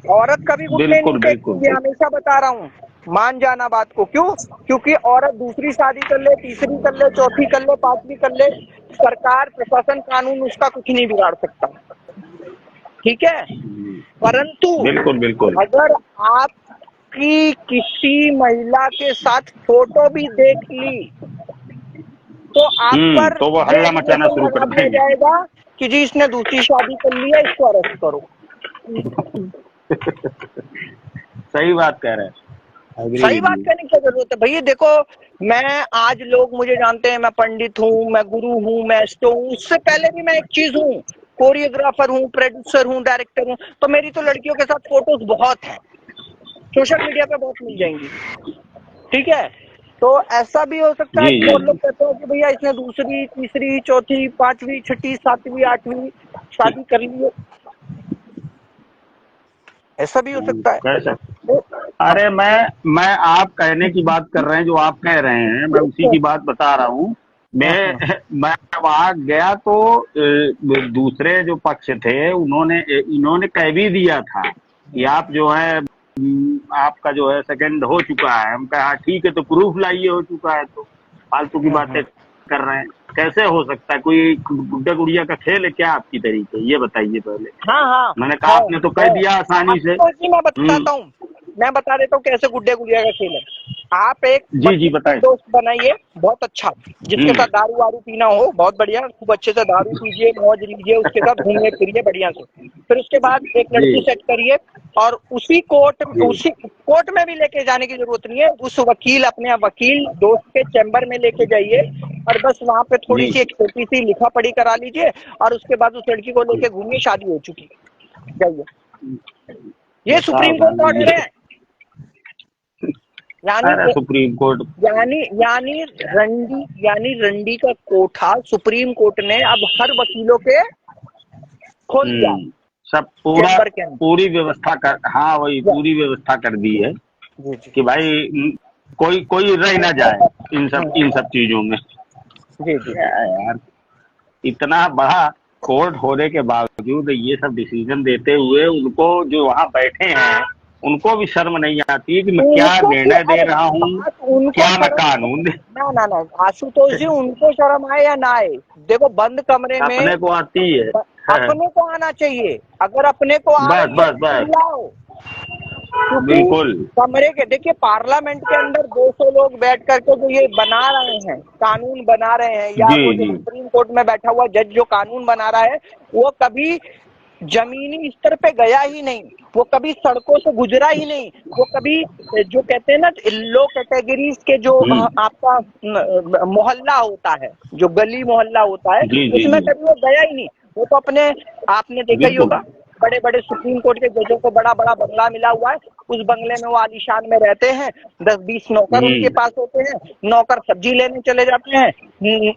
औरत कभी घुटने नहीं बिल्कुल बिल्कुल टेकती है, बिल्कुल। हमेशा बता रहा हूँ। मान जाना बात को। क्यों? क्योंकि औरत दूसरी शादी कर ले, तीसरी कर ले, चौथी कर ले, पांचवी कर ले, सरकार, प्रशासन, कानून उसका कुछ नहीं बिगाड़ सकता। ठीक है? परंतु बिल्कुल बिल्कुल। अगर आपकी किसी महिला के साथ फोटो भी देख ली, तो आप पर तो वो ये हल्ला मचाना एलिगेशन शुरू लगा कर दिया देंगे। जाएगा कि जी इसने दूसरी शादी कर ली है, इसको अरेस्ट करो। सही बात कह रहे हैं, एग्री सही विद बात यू। करने की क्या जरूरत है भैया? देखो, मैं आज लोग मुझे जानते हैं, मैं पंडित हूँ, मैं गुरु हूँ, मैं एस्ट्रो हूँ। उससे पहले भी मैं एक चीज हूँ, कोरियोग्राफर हूँ, प्रोड्यूसर हूँ, डायरेक्टर हूँ। तो मेरी तो लड़कियों के साथ फोटोज बहुत हैं, सोशल मीडिया पे बहुत मिल जाएंगी। ठीक है? तो ऐसा भी हो सकता है जी कि जी और लोग कहते हो कि भैया इसने दूसरी, तीसरी, चौथी, पांचवी, छठी, सातवीं, आठवीं शादी कर ली है। ऐसा भी हो सकता है। कह सकते। तो अरे मैं आप कहने की बात कर रहे हैं, जो आप कह रहे हैं मैं उसी की बात बता रहा हूँ। मैं वहां गया तो दूसरे जो पक्ष थे इन्होंने कह भी दिया था कि आप जो है आपका जो है सेकंड हो चुका है। हम कहा ठीक है, तो प्रूफ लाइए हो चुका है, तो फालतू की बातें कर रहे हैं। कैसे हो सकता है? कोई गुड्डा गुड़िया का खेल है क्या आपकी तरीके? ये बताइए पहले। हाँ हाँ, मैंने कहा है आपने तो कह है दिया आसानी से। आशुतोष जी, मैं हम्म। बताता हूँ, मैं बता देता हूँ कैसे गुड्डे गुड़िया का खेल है। आप एक जी जी वकील बताइए। दोस्त बनाइए, बहुत अच्छा, जिसके हम्म। साथ दारू वारू पीना हो, बहुत बढ़िया, खूब अच्छे से दारू पीजिए, मौज लीजिए, उसके साथ घूमिए फिरिए बढ़िया से। फिर उसके बाद एक जी लड़की सेट करिए, और जी उसी कोर्ट में भी लेके जाने की जरूरत नहीं है, उस अपने वकील दोस्त के चैम्बर में लेके जाइए, और बस वहां पे थोड़ी जी सी एक छोटी सी लिखा पढ़ी करा लीजिए, और उसके बाद उस लड़की को लेके घूमिए, शादी हो चुकी। जाइए, ये बताओ सुप्रीम कोर्ट साहब ऑर्डर ये। है। यानी अरे सुप्रीम कोर्ट। यानी यानी रंडी का कोठा सुप्रीम कोर्ट ने अब हर वकीलों के खोल दिया है, सब पूरा चैम्बर के अंदर। पूरी व्यवस्था कर, हाँ वही पूरी व्यवस्था कर दी है जी जी कि भाई कोई कोई रह ना जाए इन सब चीजों में। जी जी क्या है यार, इतना बड़ा कोर्ट होने के बावजूद ये सब डिसीजन देते हुए उनको जो वहां बैठे हैं उनको भी शर्म नहीं आती है कि मैं क्या उनको भी, निर्णय दे अरे रहा हूँ, बात उनको क्या मैं शर्म, कानून ना ना ना आशुतोष जी, उनको शर्म आए या ना आए, देखो बंद कमरे में अपने को आती है। अपने को आना चाहिए। अगर अपने को आ बस रही है बस तो बस। चिल्लाओ। क्योंकि बिल्कुल। कमरे के, देखिए, पार्लियामेंट के अंदर 200 लोग बैठ करके जो ये बना रहे हैं, कानून बना रहे हैं, या जी वो जो जी सुप्रीम कोर्ट में बैठा हुआ जज जो कानून बना रहा है, वो कभी जमीनी स्तर पे गया ही नहीं, वो कभी सड़कों से गुजरा ही नहीं, वो कभी, जो कहते हैं ना, लो कैटेगरीज के जो आपका मोहल्ला होता है, जो गली मोहल्ला होता है, जी जी उसमें जी कभी वो गया ही नहीं। वो तो अपने, आपने देखा ही बिल्कुल। होगा, बड़े बड़े सुप्रीम कोर्ट के जजों को बड़ा बड़ा बंगला मिला हुआ है, उस बंगले में वो आलीशान में रहते हैं, 10-20 नौकर उनके पास होते हैं, नौकर सब्जी लेने चले जाते हैं,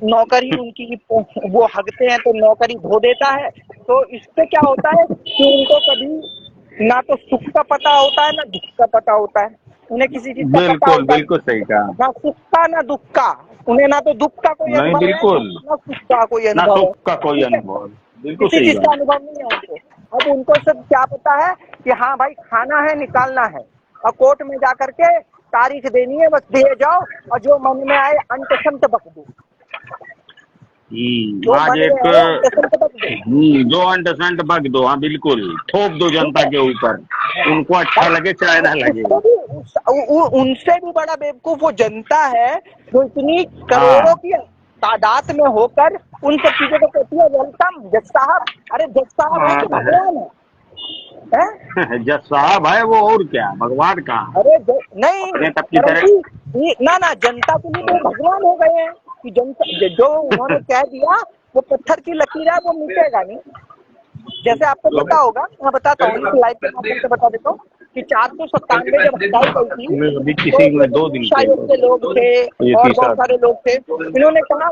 नौकर ही उनकी वो हगते हैं तो नौकर ही धो देता है। तो इससे क्या होता है कि उनको कभी ना तो सुख का पता होता है, ना दुख का पता होता है। उन्हें किसी चीज का पता बिल्कुल होता नहीं, बिल्कुल सही कहा। ना सुख का ना दुख का। उन्हें ना तो दुख का कोई नहीं अनुभव है, बिल्कुल, ना सुख का कोई ना अनुभव है। सुख का कोई ठीक है? अनुभव। बिल्कुल किसी सही चीज का बात। अनुभव नहीं है उनको। अब उनको सब क्या पता है कि हाँ भाई खाना है, निकालना है, और कोर्ट में जा करके तारीख देनी है, बस दिए जाओ और जो मन में आए अंत संत बक दो, जो आज मन में एक आए अंत संत बक दो। दो अंडरसेंट बग दो, हाँ बिल्कुल, थोप दो ठीक जनता है। के ऊपर, उनको अच्छा लगे चाहे ना लगे। उससे भी उनसे भी बड़ा बेवकूफ वो जनता है जो इतनी करोड़ों हाँ की तादाद में होकर उन सब चीजों को कहती है वेलकम जज साहब। अरे जज साहब है कि बात है। भगवान है? जज साहब है वो, और क्या, भगवान कहाँ, अरे नहीं, अपने तब की तरह। परंतु ना जनता के लिए तो वो भगवान हो गए हैं कि जनता जो उन्होंने कह दिया वो पत्थर की लकीर है, वो मिटेगा नहीं। जैसे आपको पता होगा, मैं बताता हूँ इस लाइव के माध्यम से बता देता हूँ कि 497 जब हटाई गई थी अभी तो किसी ये में जो 2 दिन पुरुष के, आयोग के लोग थे ये और बहुत तीसरा। सारे लोग थे, इन्होंने कहा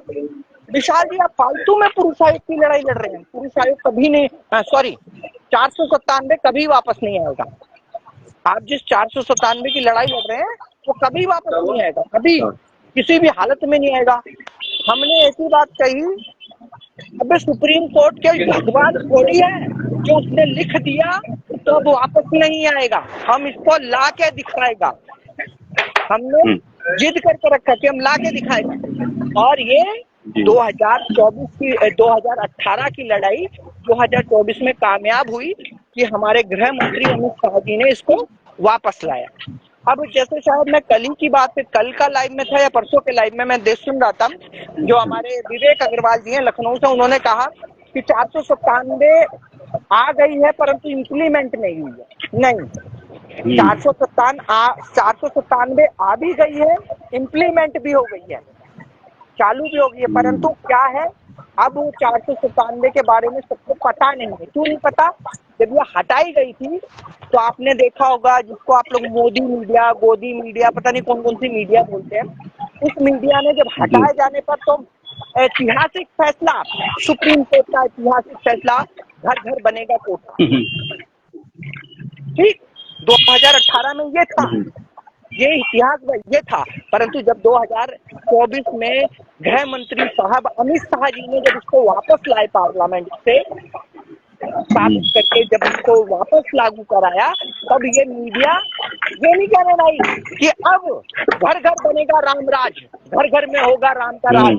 विशाल जी आप फालतू में पुरुष आयोग की लड़ाई लड़ रहे हैं, पुरुष आयोग कभी नहीं, सॉरी 497 कभी वापस नहीं आएगा। आप जिस 497 की लड़ाई लड़ रहे हैं वो कभी वापस नहीं आएगा, कभी किसी भी हालत में नहीं आएगा। हमने एक ही बात कही, अबे सुप्रीम कोर्ट के भगवान थोड़ी है जो उसने लिख दिया तो अब वापस नहीं आएगा, हम इसको ला के दिखाएगा। हमने जिद करके रखा कि हम ला के दिखाएगा, और ये 2024 की 2018 की लड़ाई 2024 में कामयाब हुई कि हमारे गृह मंत्री अमित शाह जी ने इसको वापस लाया। अब जैसे शायद मैं कल ही की बात है, कल का लाइव में था या परसों के लाइव में मैं देख सुन रहा था, जो हमारे विवेक अग्रवाल जी हैं लखनऊ से, उन्होंने कहा कि 497 आ गई है परंतु इम्प्लीमेंट नहीं हुई है। नहीं, 497 आ भी गई है, इम्प्लीमेंट भी हो गई है, चालू भी हो गई है, परंतु क्या है अब 497 के बारे में सबको पता नहीं है। क्यों नहीं पता? जब ये हटाई गई थी तो आपने देखा होगा, जिसको आप लोग मोदी मीडिया, गोदी मीडिया, पता नहीं कौन कौन सी मीडिया बोलते हैं, उस मीडिया ने जब हटाए जाने पर तो ऐतिहासिक फैसला, सुप्रीम कोर्ट का ऐतिहासिक फैसला, घर घर बनेगा कोटा, ठीक 2018 में ये था, ये इतिहास में ये था। परंतु जब 2024 में गृह मंत्री साहब अमित शाह जी ने जब इसको वापस लाए पार्लियामेंट से पारित करके, जब इसको वापस लागू कराया, तब ये मीडिया ये नहीं कहने लाई कि अब घर घर बनेगा राम राज, घर घर में होगा राम का राज।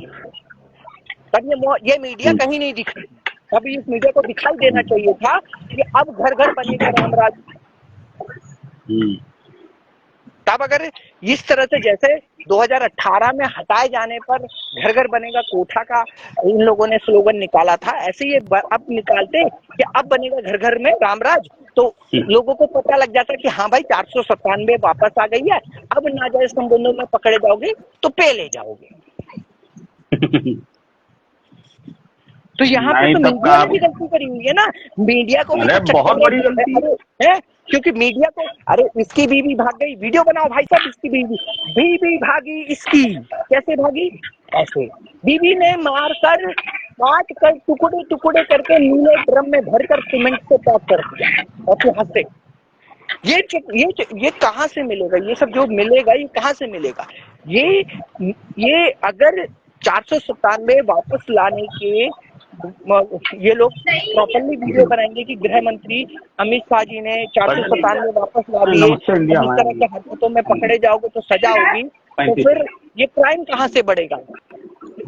तब ये मीडिया कहीं नहीं दिखी। तभी इस मीडिया को दिखाई देना चाहिए था कि अब घर घर बनेगा राम राज। तब अगर इस तरह से जैसे 2018 में हटाए जाने पर घर घर बनेगा कोठा का इन लोगों ने स्लोगन निकाला था, ऐसे ही अब निकालते कि अब बनेगा घर घर में रामराज, तो लोगों को पता लग जाता कि हाँ भाई 497 वापस आ गई है, अब नाजायज संबंधों में पकड़े जाओगे तो पे ले जाओगे। तो यहाँ पे तो मीडिया ने भी गलती करी हुई है ना, मीडिया को भी तो बहुत बड़ी गलती है, क्योंकि मीडिया को, अरे इसकी बीवी भाग गई, वीडियो बनाओ भाई साहब, इसकी बीवी भागी, इसकी कैसे भागी? ऐसे बीवी ने मार कर काट कर टुकड़े टुकड़े करके नीले ड्रम में भरकर सीमेंट से पैक कर दिया, और फिर हंसे। ये कहाँ से मिलेगा? ये सब जो मिलेगा ये कहाँ से मिलेगा? ये अगर 497 वापस लाने के ये लोग प्रॉपरली वीडियो बनाएंगे कि गृह मंत्री अमित शाह जी ने 497 वापस ला दिए, अब इस तरह के हरकतों में पकड़े जाओगे तो सजा होगी, तो फिर ये क्राइम कहाँ से बढ़ेगा?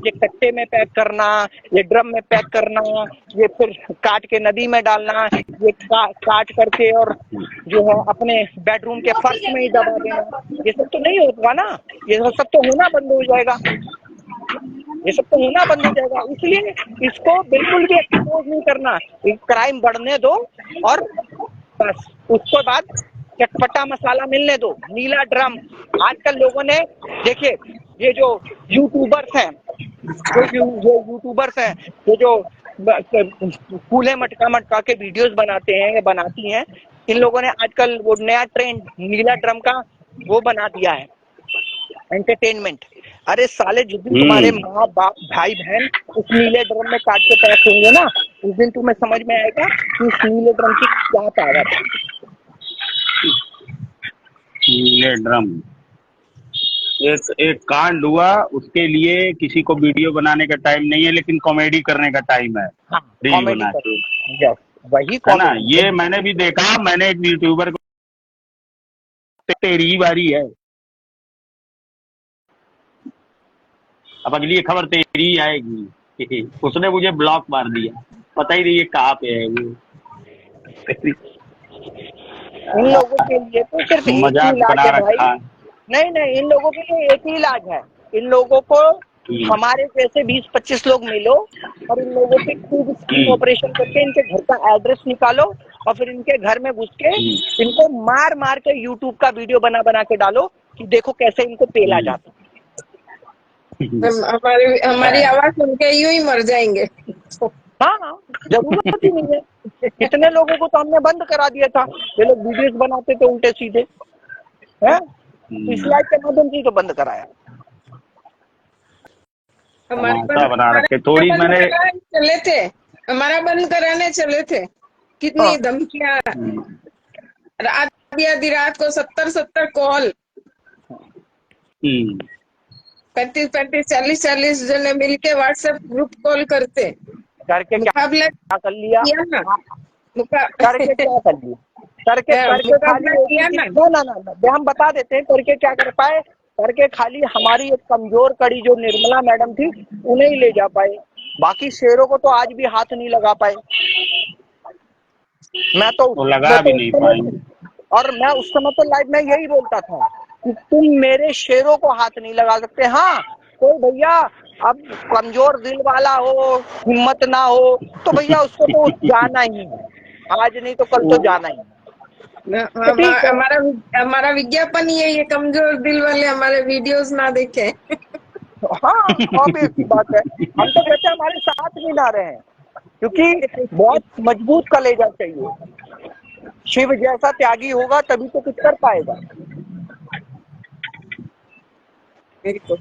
ये कट्टे में पैक करना, ये ड्रम में पैक करना, ये फिर काट के नदी में डालना, ये काट करके और जो है अपने बेडरूम के फर्श में ही दबा देना, ये सब तो नहीं होगा ना, ये सब तो होना बंद हो जाएगा, ये सब तो होना बंद हो जाएगा। इसलिए इसको बिल्कुल भी एक्सपोज नहीं करना, क्राइम बढ़ने दो और बस उसके बाद चटपटा मसाला मिलने दो, नीला ड्रम। आजकल लोगों ने देखिए, ये जो यूट्यूबर्स हैं, जो कूल्हे मटका के वीडियोस बनाते हैं या बनाती हैं, इन लोगों ने आजकल वो नया ट्रेंड नीला ड्रम का वो बना दिया है, एंटरटेनमेंट। अरे साले, जिस दिन तुम्हारे माँ बाप भाई बहन उस नीले ड्रम में काट के पैक होंगे ना, उस दिन तुम्हें समझ में आएगा कि उस नीले ड्रम की क्या ताकत है। नीले ड्रम एक एक कांड हुआ, उसके लिए किसी को वीडियो बनाने का टाइम नहीं है, लेकिन कॉमेडी करने का टाइम है, हाँ, रील कॉमेडी बना कर, के, यस, वही है ना। कॉमेडी ये मैंने भी देखा, मैंने एक यूट्यूबर को, तेरी बारी है, अब अगली खबर तेरी ही आएगी। उसने मुझे ब्लॉक मार दिया, पता ही नहीं ये कहाँ पे है वो। इन लोगों के लिए तो सिर्फ एक ही मजाक इलाज बना है भाई। रखा। नहीं नहीं, इन लोगों के लिए एक ही इलाज है। इन लोगों को हम्म, हमारे जैसे 20-25 लोग मिलो और इन लोगों पे खूब स्टिंग हम्म, ऑपरेशन करके इनके घर का एड्रेस निकालो और फिर इनके घर में घुस के हम्म, इनको मार मार के यूट्यूब का वीडियो बना बना के डालो कि देखो कैसे इनको पेला हम्म, जाता हम्म। हमारी हमारी आवाज सुन के यूं ही मर जाएंगे। है। हाँ हाँ, जरूरत ही नहीं है। कितने लोगों को तो हमने बंद करा दिया था, ये लोग वीडियोस बनाते थे उल्टे सीधे, है इस लाइव के माध्यम से ही तो बंद कराया। हमारे तमाशा बंद बना रखे हमारे थोड़ी बंद मैंने। कराने चले थे, हमारा बंद कराने चले थे। हाँ, कितनी धमकियां, हम्म, रात भी आधी रात को 70 कॉल, हम्म, 35 40 जने मिलके व्हाट्सएप ग्रुप कॉल करते। करके मुकाबला क्या कर लिया, किया ना, मुका करके क्या कर लिया, करके करके खाली मुकाबला एक ही किया चीज, ना। ना, हम बता देते हैं करके क्या कर पाए। करके खाली हमारी एक कमजोर कड़ी जो निर्मला मैडम थी उन्हें ही ले जा पाए, बाकी शेरों को तो आज भी हाथ नहीं लगा पाए। मैं तो वो मैं लगा भी तो उस नहीं समय, पाएंगे। और मैं उस समय तो लाइव में यही बोलता था कि तुम मेरे शेरों को हाथ नहीं लगा सकते। हाँ, तो भैया अब कमजोर दिल वाला हो, हिम्मत ना हो, तो भैया उसको तो जाना ही है, आज नहीं तो कल तो वो जाना ही है। तो ठीक है, हमारा हमारा विज्ञापन ही है ये, कमजोर दिल वाले हमारे वीडियोस ना देखें। हाँ, ऑब्वियस सी बात है। हम तो कहते हैं हमारे साथ भी ना रहे, क्योंकि बहुत मजबूत कलेजा चाहिए। शिव जैसा त्यागी होगा तभी तो कुछ कर पाएगा। बिल्कुल।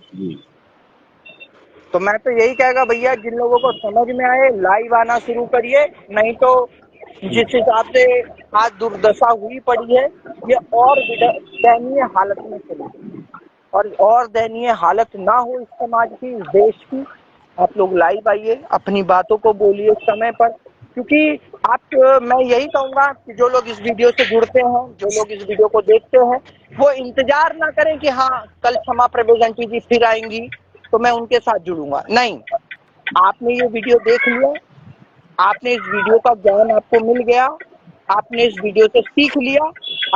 तो मैं तो यही कहेगा भैया, जिन लोगों को समझ में आए लाइव आना शुरू करिए, नहीं तो जिस हिसाब से आज दुर्दशा हुई पड़ी है ये और दयनीय हालत में चलेगी, और दयनीय हालत ना हो इस समाज की, इस देश की। आप लोग लाइव आइए, अपनी बातों को बोलिए समय पर, क्योंकि मैं यही कहूंगा कि जो लोग इस वीडियो से जुड़ते हैं, जो लोग इस वीडियो को देखते हैं, वो इंतजार ना करें कि हाँ कल क्षमा प्रभु आंटी जी फिर आएंगी तो मैं उनके साथ जुड़ूंगा। नहीं, आपने ये वीडियो देख लिया, आपने इस वीडियो का ज्ञान आपको मिल गया, आपने इस वीडियो से सीख लिया,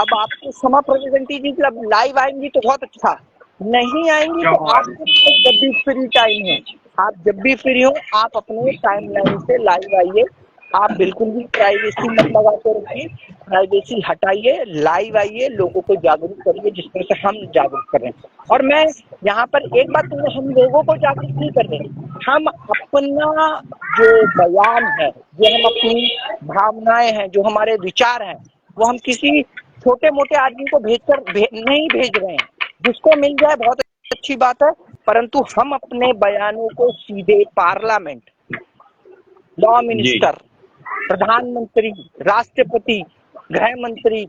अब आपको क्षमा प्रभु आंटी जी जब लाइव आएंगी तो बहुत अच्छा, नहीं आएंगी तो आपके पास जब भी फ्री टाइम हो, आप जब भी फ्री हो आप अपने टाइमलाइन से लाइव आइए। आप बिल्कुल भी प्राइवेसी मत लगा के रखिए, प्राइवेसी हटाइए, लाइव आइए, लोगों को जागरूक करिए जिस तरह से हम जागरूक कर रहे हैं। और मैं यहाँ पर एक बात कहूँगा, हम लोगों को जागरूक नहीं कर रहे, हम अपना जो बयान है, जो हम अपनी भावनाएं हैं, जो हमारे विचार हैं, वो हम किसी छोटे मोटे आदमी को नहीं भेज रहे हैं। जिसको मिल जाए बहुत अच्छी बात है, परंतु हम अपने बयानों को सीधे पार्लियामेंट, लॉ जी, मिनिस्टर, प्रधानमंत्री, राष्ट्रपति, गृह मंत्री,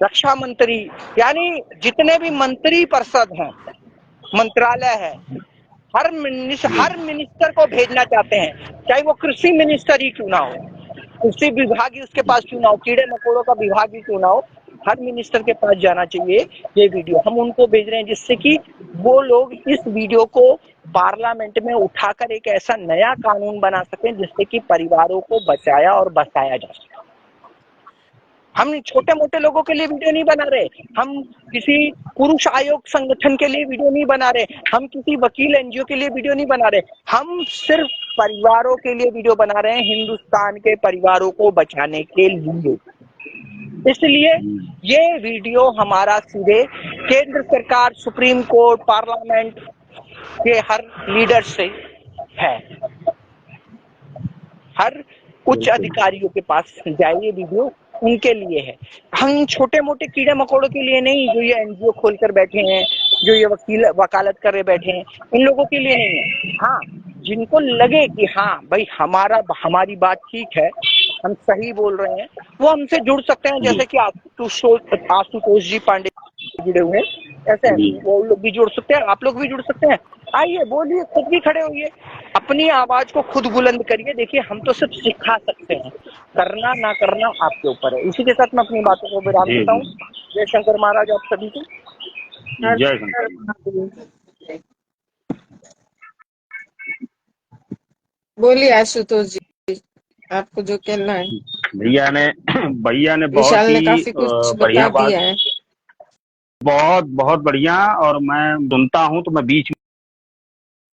रक्षा मंत्री, यानी जितने भी मंत्री परिषद हैं, मंत्रालय है, हर जी, मिनिस्टर को भेजना चाहते हैं, चाहे वो कृषि मिनिस्टर ही क्यों ना हो, कृषि विभाग ही उसके पास क्यों ना हो, कीड़े मकोड़ों का विभाग ही क्यों ना हो, हर मिनिस्टर के पास जाना चाहिए ये वीडियो। हम उनको भेज रहे हैं जिससे कि वो लोग इस वीडियो को पार्लियामेंट में उठाकर एक ऐसा नया कानून बना सकें जिससे कि परिवारों को बचाया और बसाया जा सके। हम छोटे मोटे लोगों के लिए वीडियो नहीं बना रहे, हम किसी पुरुष आयोग संगठन के लिए वीडियो नहीं बना रहे, हम किसी वकील एनजीओ के लिए वीडियो नहीं बना रहे, हम सिर्फ परिवारों के लिए वीडियो बना रहे हैं, हिंदुस्तान के परिवारों को बचाने के लिए। इसलिए ये वीडियो हमारा सीधे केंद्र सरकार, सुप्रीम कोर्ट, पार्लियामेंट के हर लीडर से है, हर उच्च बिल्कुल। अधिकारियों के पास जाए ये वीडियो, उनके लिए है। हम छोटे मोटे कीड़े मकोड़ों के लिए नहीं, जो ये एनजीओ खोलकर बैठे हैं, जो ये वकालत कर रहे बैठे हैं, इन लोगों के लिए नहीं है। हाँ, जिनको लगे कि हाँ भाई हमारी बात ठीक है, हम सही बोल रहे हैं, वो हमसे जुड़ सकते हैं, जी, जैसे कि आशुतोष जी पांडे जुड़े हुए हैं, ऐसे जी वो लोग भी जुड़ सकते हैं, आप लोग भी जुड़ सकते हैं। आइए, बोलिए, खुद भी खड़े होइए, अपनी आवाज को खुद बुलंद करिए। देखिए, हम तो सिर्फ सिखा सकते हैं, करना ना करना आपके ऊपर है। इसी के साथ मैं अपनी बातों को विराम जी देता हूँ। जी। जय शंकर महाराज आप सभी को। जय शंकर। बोलिए आशुतोष जी, आपको जो कहना है। भैया ने भैया ने बहुत विशाल ने ही काफी कुछ बढ़िया बता बात, दिया है। बहुत बहुत बढ़िया। और मैं सुनता हूँ तो मैं बीच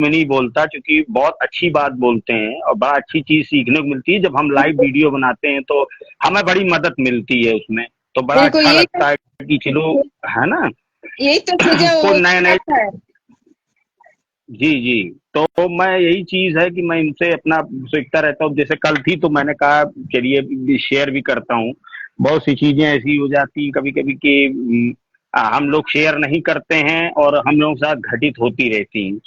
में नहीं बोलता, क्योंकि बहुत अच्छी बात बोलते हैं और बड़ा अच्छी चीज सीखने को मिलती है। जब हम लाइव वीडियो बनाते हैं तो हमें बड़ी मदद मिलती है उसमें, तो बड़ा बिल्कुल, अच्छा लगता है कि चलो, है ना। यही तो चीजें को वो नए नए, सिखाता है। जी जी। तो मैं यही चीज है कि मैं इनसे अपना सीखता रहता हूँ। जैसे कल थी तो मैंने कहा चलिए शेयर भी करता हूँ। बहुत सी चीजें ऐसी हो जाती कभी कभी कि हम लोग शेयर नहीं करते हैं और हम लोगों के साथ घटित होती रहती हैं। और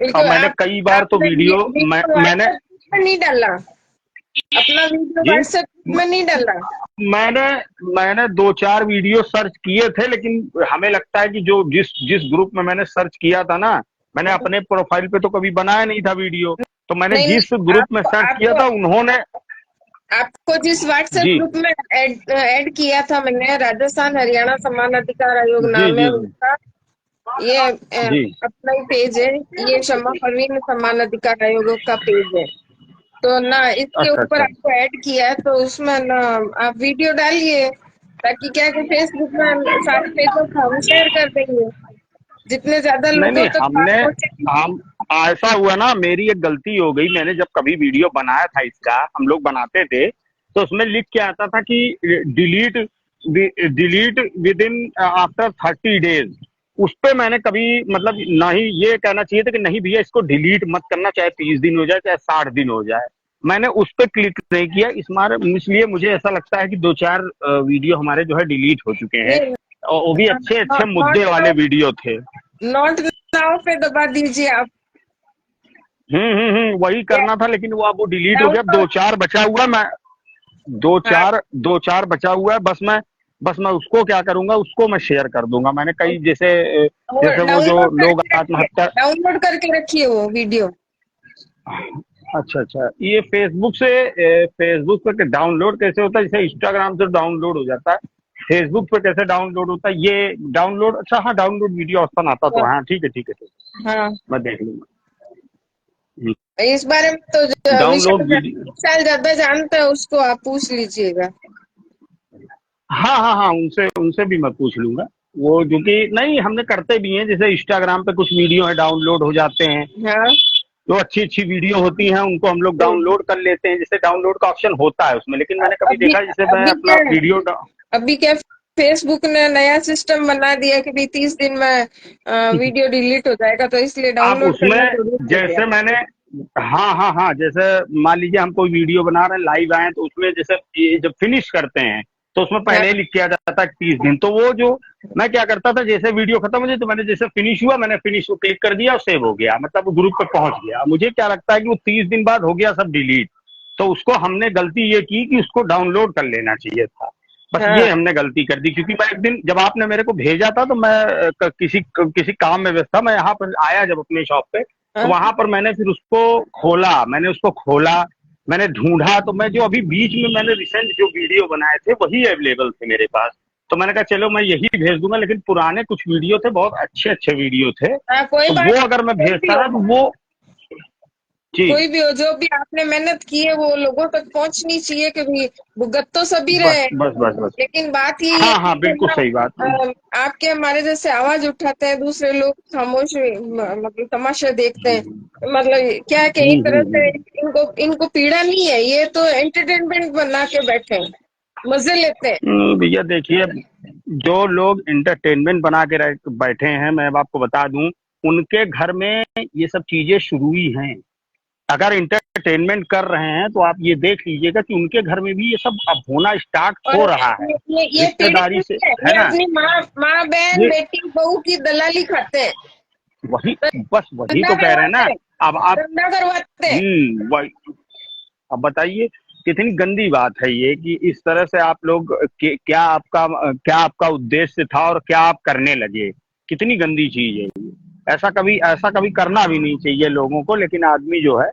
बिल्कुल, मैंने आप कई बार तो आपने वीडियो वीडियो मैंने, व्हाट्सएप में नहीं डाला, अपना वीडियो जी, व्हाट्सएप में नहीं डाला। मैंने मैंने दो चार वीडियो सर्च किए थे, लेकिन हमें लगता है कि जो जिस जिस ग्रुप में मैंने सर्च किया था ना, मैंने अपने प्रोफाइल पे तो कभी बनाया नहीं था वीडियो। तो मैंने नहीं जिस नहीं, ग्रुप में आपको सर्च किया आपको था उन्होंने, आपको जिस व्हाट्सएप जी ग्रुप में ऐड किया था मैंने, राजस्थान हरियाणा समान अधिकार आयोग जी नाम है जी जी उसका। ये जी। अपना ही पेज है। ये क्षमा परवीन समान अधिकार आयोग का पेज है। तो ना इसके अच्छा ऊपर अच्छा। आपको ऐड किया है, तो उसमें ना आप वीडियो डालिए, ताकि क्या कि फेसबुक में सारे पेजों को हम शेयर कर देंगे, जितने ज्यादा नहीं लोगों नहीं, तक बात हमने पहुंचेगी। हम ऐसा हुआ ना, मेरी एक गलती हो गई। मैंने जब कभी वीडियो बनाया था इसका, हम लोग बनाते थे, तो उसमें लिख के आता था कि delete delete with in after 30 days. उस पे मैंने कभी मतलब नहीं, ये कहना चाहिए था कि नहीं भैया इसको डिलीट मत करना, चाहे 30 दिन हो जाए चाहे 60 दिन हो जाए। मैंने उस पे क्लिक नहीं किया, इसलिए मुझे ऐसा लगता है कि दो चार वीडियो हमारे जो है डिलीट हो चुके हैं, ये और वो भी अच्छे अच्छे नॉट मुद्दे वाले वीडियो थे। नॉट नाउ पे दबा दीजिए आप। वही करना था, लेकिन वो अब वो डिलीट हो गया। अब दो डाउनलोड, चार बचा हुआ है। मैं हाँ, दो चार बचा हुआ है। बस मैं उसको क्या करूंगा, उसको मैं शेयर कर दूंगा। मैंने कई जैसे जैसे वो जो डाउनलोड लोग करके रखिए, आत्महत्या, डाउनलोड करके रखिए वो वीडियो। अच्छा अच्छा, ये फेसबुक पे डाउनलोड कैसे होता है? जैसे इंस्टाग्राम से डाउनलोड हो जाता है, फेसबुक पे कैसे डाउनलोड होता है ये डाउनलोड? अच्छा हाँ, डाउनलोड वीडियो ऑप्शन आता तो, हाँ ठीक है ठीक है ठीक हाँ, है, मैं देख लूंगा। इस बारे में तो डाउनलोड विशाल वीडियो, विशाल ज्यादा जानता है, उसको आप पूछ लीजिएगा। हाँ हाँ हाँ, उनसे उनसे भी मैं पूछ लूंगा। वो जो कि नहीं, हमने करते भी हैं। जैसे इंस्टाग्राम पे कुछ वीडियो है डाउनलोड हो जाते हैं, हाँ, जो अच्छी अच्छी वीडियो होती हैं उनको हम लोग तो डाउनलोड कर लेते हैं। जैसे डाउनलोड का ऑप्शन होता है उसमें, लेकिन मैंने कभी अभी देखा जैसे मैं अभी अपना क्या वीडियो अभी क्या फेसबुक ने नया सिस्टम बना दिया कि भाई 30 दिन में वीडियो डिलीट हो जाएगा, तो इसलिए आप डाउनलोड करना उसमें, जरूरी हो गया। जैसे मैंने, हाँ हाँ हाँ, जैसे मान लीजिए हम कोई वीडियो बना रहे हैं, लाइव आए, तो उसमें जैसे ये जब फिनिश करते हैं तो उसमें पहले ही हाँ, लिख के आ जाता है 30 दिन। तो वो जो मैं क्या करता था, जैसे वीडियो खत्म हो जाए तो मैंने जैसे फिनिश हुआ, मैंने फिनिश को क्लिक कर दिया और सेव हो गया, मतलब वो ग्रुप पे पहुंच गया। मुझे क्या लगता है कि वो 30 दिन बाद हो गया सब डिलीट। तो उसको हमने गलती ये की कि उसको डाउनलोड कर लेना चाहिए था। बस हाँ, ये हमने गलती कर दी, क्योंकि मैं एक दिन जब आपने मेरे को भेजा था तो मैं किसी काम में व्यस्त था। मैं यहाँ पर आया जब अपने शॉप पे, तो हाँ, वहां पर मैंने फिर उसको खोला, मैंने ढूंढा, तो मैं जो अभी बीच में मैंने रिसेंट जो वीडियो बनाए थे वही अवेलेबल थे मेरे पास। तो मैंने कहा चलो मैं यही भेज दूंगा, लेकिन पुराने कुछ वीडियो थे, बहुत अच्छे अच्छे वीडियो थे, हाँ, कोई तो बात वो नहीं, अगर मैं कोई भी भेजता हो, ना तो वो, जी, कोई भी हो, जो भी आपने मेहनत की है वो लोगों तक पहुंचनी चाहिए। कि भाई भुगत तो सभी रहे बस हैं, बस बस बस, लेकिन बात यही है हाँ कि हाँ बिल्कुल ना, सही बात। आपके हमारे जैसे आवाज उठाते हैं, दूसरे लोग खामोश मतलब तमाशा देखते हैं। मतलब क्या है कि एक तरह से हम्म। इनको इनको पीड़ा नहीं है, ये तो एंटरटेनमेंट बना के बैठे हैं, मजे लेते हैं। भैया देखिए, जो लोग इंटरटेनमेंट बना के बैठे हैं, मैं अब आपको बता दूं, उनके घर में ये सब चीजें शुरू ही हैं। अगर इंटरटेनमेट कर रहे हैं तो आप ये देख लीजिएगा कि उनके घर में भी ये सब अब होना स्टार्ट और हो रहा है, ये पीड़ित रिश्तेदारी से, नहीं है, है ये ना। अपनी माँ बहन ये बेटी बहू की दलाली खाते हैं, वही, बस वही धंधा तो कह रहे हैं ना। करवाते हैं, अब आप, धंधा करवाते हैं। वही, अब बताइए कितनी गंदी बात है ये, कि इस तरह से आप लोग क्या आपका उद्देश्य था और क्या आप करने लगे। कितनी गंदी चीज है ये। ऐसा कभी करना भी नहीं चाहिए लोगों को, लेकिन आदमी जो है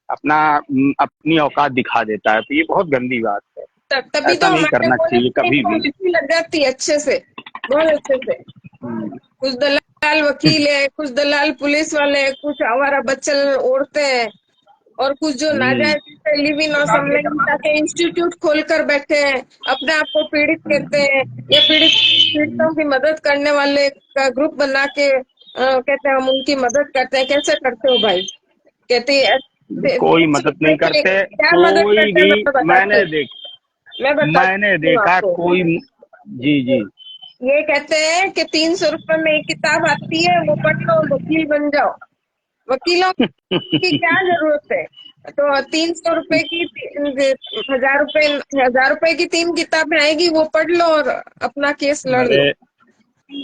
अपनी औकात दिखा देता है, तो ये बहुत गंदी बात है। तभी तो ऐसा नहीं हमारे करना बोलने चाहिए में कभी भी। पॉलिसी लग जाती है अच्छे से, बहुत अच्छे से। कुछ दलाल वकील है, कुछ दलाल पुलिस वाले है, कुछ आवारा बच्चल औरतें हैं, और कुछ जो हम्म, नाजायज लिव इन और समलैंगिकता के इंस्टीट्यूट खोलकर बैठे हैं, अपने आप को पीड़ित कहते हैं, या पीड़ितों की मदद करने वाले का ग्रुप बना के कहते हैं हम उनकी मदद करते हैं। कैसे करते हो भाई? कहते हैं कोई 300 मदद रुपए नहीं की करते, क्या मदद कोई करते हैं, भी। मैं बताती हूँ, मैंने हूँ देखा आपको। कोई। जी जी। ये कहते हैं कि 300 रुपए में एक किताब आती है, वो पढ़ लो, वकील बन जाओ। वकीलों की क्या जरूरत है? तो 300 रुपए की 1000 रुपए की 3 किताबें आएगी, वो पढ़ लो और अपना केस लड़ अरे लो।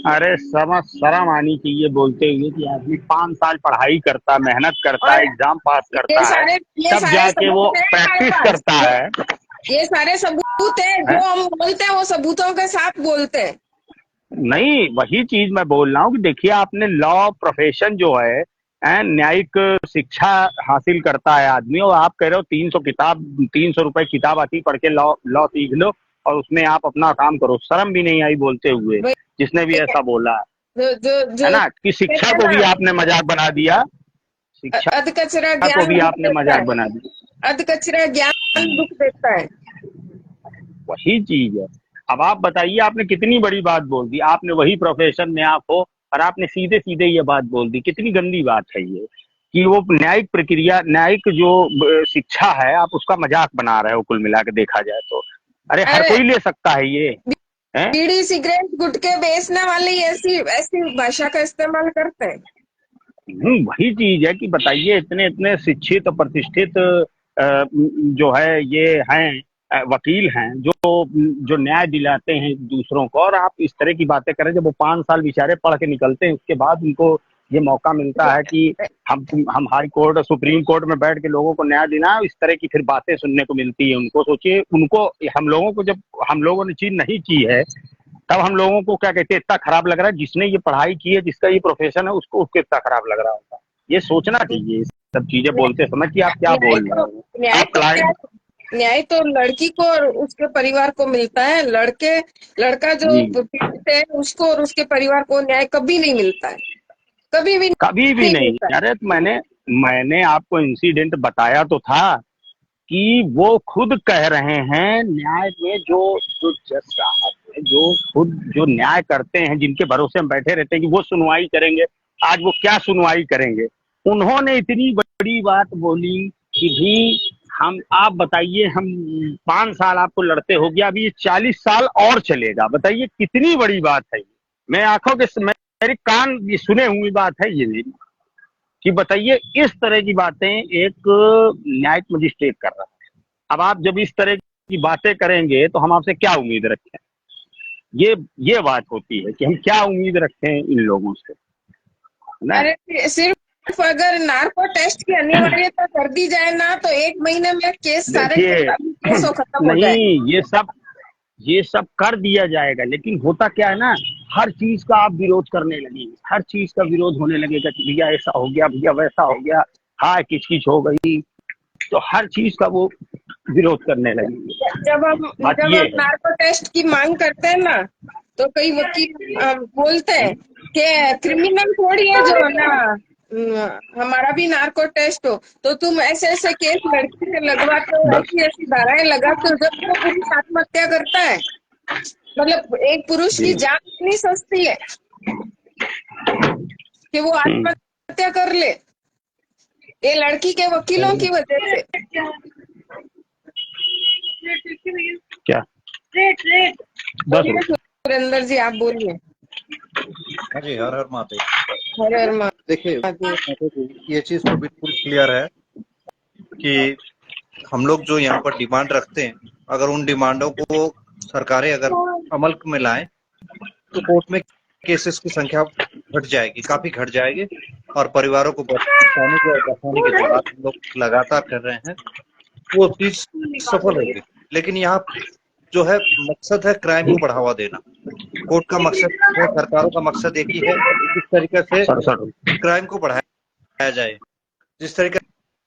अरे, शर्म आनी चाहिए बोलते हुए कि आदमी 5 साल पढ़ाई करता, मेहनत करता और है, एग्जाम पास ये करता है, सारे ये तब सारे जाके वो सबूत है हमारे प्रैक्टिस पास। करता है। ये सारे सबूत है, हैं? जो हम बोलते हैं वो सबूतों के साथ बोलते हैं। नहीं, वही चीज मैं बोल रहा हूँ कि देखिए, आपने लॉ प्रोफेशन जो है, न्यायिक शिक्षा हासिल करता है आदमी, और आप कह रहे हो 300 रुपए किताब आती, पढ़ के लॉ लॉ सीख लो और उसमें आप अपना काम करो। शर्म भी नहीं आई बोलते हुए, जिसने भी ऐसा बोला जो जो है जो ना, कि कहते शिक्षा हैं को ना, भी आपने मजाक बना दिया। शिक्षा अध कचरा को ज्ञान भी दुख आपने देता मजाक है। बना दिया। अध कचरा ज्ञान दुख देता है। वही चीज है। अब आप बताइए, आपने कितनी बड़ी बात बोल दी, आपने वही प्रोफेशन में आप हो और आपने सीधे सीधे ये बात बोल दी। कितनी गंदी बात है ये, कि वो न्यायिक प्रक्रिया, न्यायिक जो शिक्षा है, आप उसका मजाक बना रहे हो। कुल मिला के देखा जाए तो, अरे हर अरे कोई ले सकता है ये, है। बीड़ी सिगरेट गुटखे बेचने वाले ही ऐसी ऐसी भाषा का इस्तेमाल करते हैं। वही चीज है कि बताइए, इतने इतने शिक्षित और प्रतिष्ठित जो है ये हैं, वकील हैं, जो जो न्याय दिलाते हैं दूसरों को, और आप इस तरह की बातें करें। जब वो 5 साल बेचारे पढ़ के निकलते हैं, उसके बाद उनको ये मौका मिलता है कि हम हाई कोर्ट और सुप्रीम कोर्ट में बैठ के लोगों को न्याय देना, इस तरह की फिर बातें सुनने को मिलती है उनको। सोचिए, उनको, हम लोगों को, जब हम लोगों ने चीज नहीं की है, तब हम लोगों को क्या कहते हैं, इतना खराब लग रहा है। जिसने ये पढ़ाई की है, जिसका ये प्रोफेशन है, उसको इतना खराब लग रहा होगा। ये सोचना चाहिए ये सब चीजें बोलते समय कि आप क्या न्याय बोल रहे तो हो। न्याय आप तो क्या, क्लाइंट। न्याय तो लड़की को और उसके परिवार को मिलता है। लड़का जो जी, पीड़ित है, उसको और उसके परिवार को न्याय कभी नहीं मिलता है, कभी भी कभी भी नहीं नहीं। मिलता है। अरे तो मैंने आपको इंसिडेंट बताया तो था कि वो खुद कह रहे हैं, न्याय में जो जो जज साहब हैं, जो खुद जो न्याय करते हैं, जिनके भरोसे हम बैठे रहते हैं कि वो सुनवाई करेंगे, आज वो क्या सुनवाई करेंगे। उन्होंने इतनी बड़ी बात बोली कि भी आप बताइए, हम 5 साल आपको लड़ते हो गया, अभी ये 40 साल और चलेगा। बताइए कितनी बड़ी बात है ये। मैं आंखों के, मेरे कान ये सुने हुई बात है ये मेरी, कि बताइए इस तरह की बातें एक न्यायिक मजिस्ट्रेट कर रहा है। अब आप जब इस तरह की बातें करेंगे तो हम आपसे क्या उम्मीद रखें। ये बात होती है कि हम क्या उम्मीद रखें इन लोगों से, है ना। अरे सिर्फ अगर नार्को टेस्ट की अनिवार्यता कर दी जाए ना, तो 1 महीने में केस, सारे देखिए, केसों खत्म हो जाए। नहीं, ये सब कर दिया जाएगा, लेकिन होता क्या है ना, हर चीज का आप विरोध करने लगेंगे, हर चीज का विरोध होने लगेगा कि भैया ऐसा हो गया, भैया वैसा हो गया, हाँ किचकिच हो गई, तो हर चीज का वो विरोध करने लगेंगे। जब हम बात जब ये हम है। नार्को टेस्ट की मांग करते हैं ना, तो कई वकील बोलते हैं कि क्रिमिनल थोड़ी है जो है ना, हमारा भी नार्को टेस्ट हो, तो तुम ऐसे ऐसे केस लड़की से लगवाते हो, बस। ऐसी ऐसी धाराएं लगाते हो। जब वो पुरुष आत्महत्या करता है, मतलब एक पुरुष की जी। जान इतनी सस्ती है कि वो हम्म, आत्महत्या कर ले, ये लड़की के वकीलों की वजह से। क्या? 10 रुपए। बोलिए सुरेंद्र जी, आप बोलिए। हाँ जी, हर हर महादेव। हर हर देखिए, महादेव। ये चीज तो बिल्कुल क्लियर है कि हम लोग जो यहाँ पर डिमांड रखते हैं, अगर उन डिमांडों को सरकारें अगर अमल में लाएं, तो कोर्ट में केसेस की संख्या घट जाएगी, काफी घट जाएगी, और परिवारों को बचाने के और बचाने की जो बात हम लोग लगातार कर रहे हैं, वो चीज सफल होगी। लेकिन यहाँ जो है मकसद है क्राइम को बढ़ावा देना। कोर्ट का मकसद है, सरकारों का मकसद एक ही है, किस तरीके से क्राइम को बढ़ाया जाए। जिस तरीके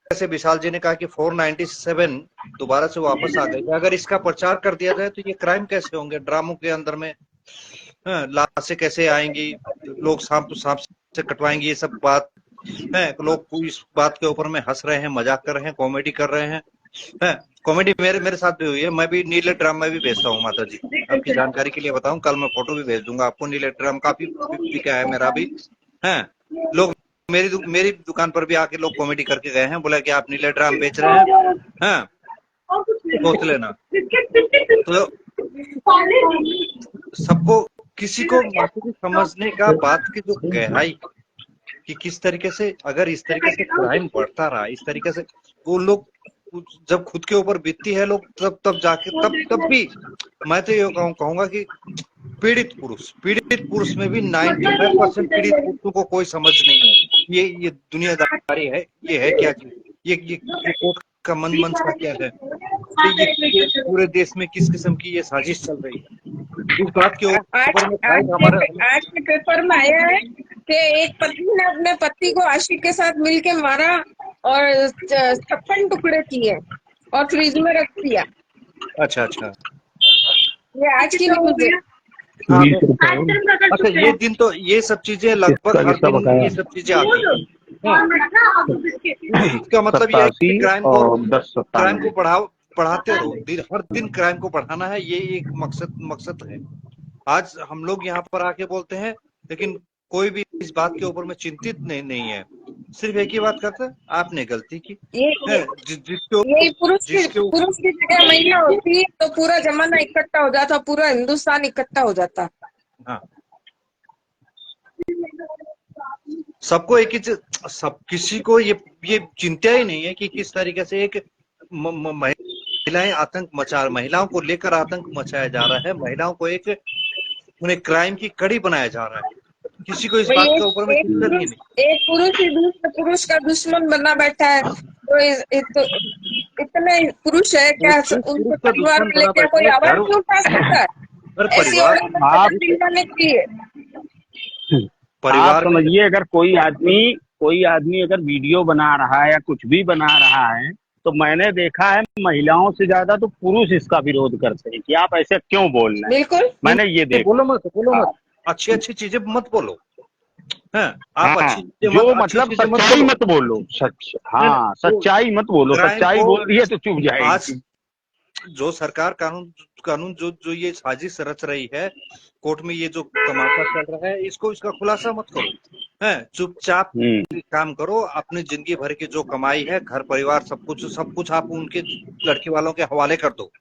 से विशाल जी ने कहा कि 497 दोबारा से वापस आ गई, अगर इसका प्रचार कर दिया जाए तो ये क्राइम कैसे होंगे, ड्रामों के अंदर में लाशें कैसे आएंगी, लोग सांप से कटवाएंगे, ये सब बात है। लोग इस बात के ऊपर में हंस रहे हैं, मजाक कर रहे हैं, कॉमेडी कर रहे हैं। कॉमेडी मेरे साथ भी हुई है, मैं भी नीले ड्राम में भी भेजता हूँ माता जी, आपकी जानकारी के लिए बताऊं, कल मैं फोटो भी भेज दूंगा आपको। नीले ड्राम काफी बिका है मेरा भी है। लोग मेरी दुकान पर भी आके लोग कॉमेडी करके गए हैं, बोला कि आप नीले ड्राम बेच रहे हैं, सोच लेना। तो सबको, किसी को समझने का बात की जो गहराई कि किस तरीके से, अगर इस तरीके से क्राइम बढ़ता रहा, इस तरीके से वो लोग जब खुद के ऊपर बीतती है लोग, तब जाके तब भी मैं तो ये कहूंगा कि पीड़ित पुरुष में भी 95% पीड़ित पुरुषों को कोई समझ नहीं है। ये दुनियादारी है, ये है क्या चीज, ये कोर्ट का मन सा क्या है, ये पूरे देश में किस किस्म की ये साजिश चल रही है, इस बात के ऊपर में आज के पेपर में आया है कि एक पत्नी ने अपने पति को आशिक के साथ मिलके मारा और 56 टुकड़े किए और फ्रिज में रख दिया। अच्छा, ये आज की न्यूज है। अच्छा, ये दिन तो ये सब चीजें लगभग हर दिन ये सब चीजें आती हैं। इसका मतलब ये है कि क्राइम को बढ़ाते रहो, हर दिन क्राइम को बढ़ाना है, ये एक मकसद है। आज हम लोग यहाँ पर आके बोलते हैं, लेकिन कोई भी इस बात के ऊपर में चिंतित नहीं है, सिर्फ एक ही बात करता है, आपने गलती की है। ये पुरुष की जगह महिला होती तो पूरा जमाना इकट्ठा हो जाता, पूरा हिंदुस्तान इकट्ठा हो जाता। हाँ, सबको एक ही सब, किसी को ये चिंता ही नहीं है कि किस तरीके से एक महिलाओं को लेकर आतंक मचाया जा रहा है, महिलाओं को उन्हें क्राइम की कड़ी बनाया जा रहा है। किसी को इस बात के ऊपर में चिंता नहीं है। एक पुरुष ही दूसरे पुरुष का दुश्मन बना बैठा है, तो इतने पुरुष है क्या उनके परिवार को लेकर कोई आवाज नहीं उठा सकता है? ऐसी परिवार समझिए, अगर कोई आदमी अगर वीडियो बना रहा है या कुछ भी बना रहा है, तो मैंने देखा है महिलाओं से ज्यादा तो पुरुष इसका विरोध करते हैं कि आप ऐसे क्यों बोल रहे हैं। बिल्कुल, मैंने ये देखा। बोलो मत, अच्छी चीजें मत बोलो, आप जो मतलब सच्चाई मत बोलो, सच्चाई मत बोलो, सच्चाई बोल रही है तो चुप जाएगी। आज जो सरकार कानून जो ये साजिश रच रही है, कोर्ट में ये जो तमाशा चल रहा है, इसका खुलासा मत करो, चुपचाप काम करो, अपनी जिंदगी भर की जो कमाई है, घर परिवार सब कुछ आप उनके लड़की वालों के हवाले कर दो,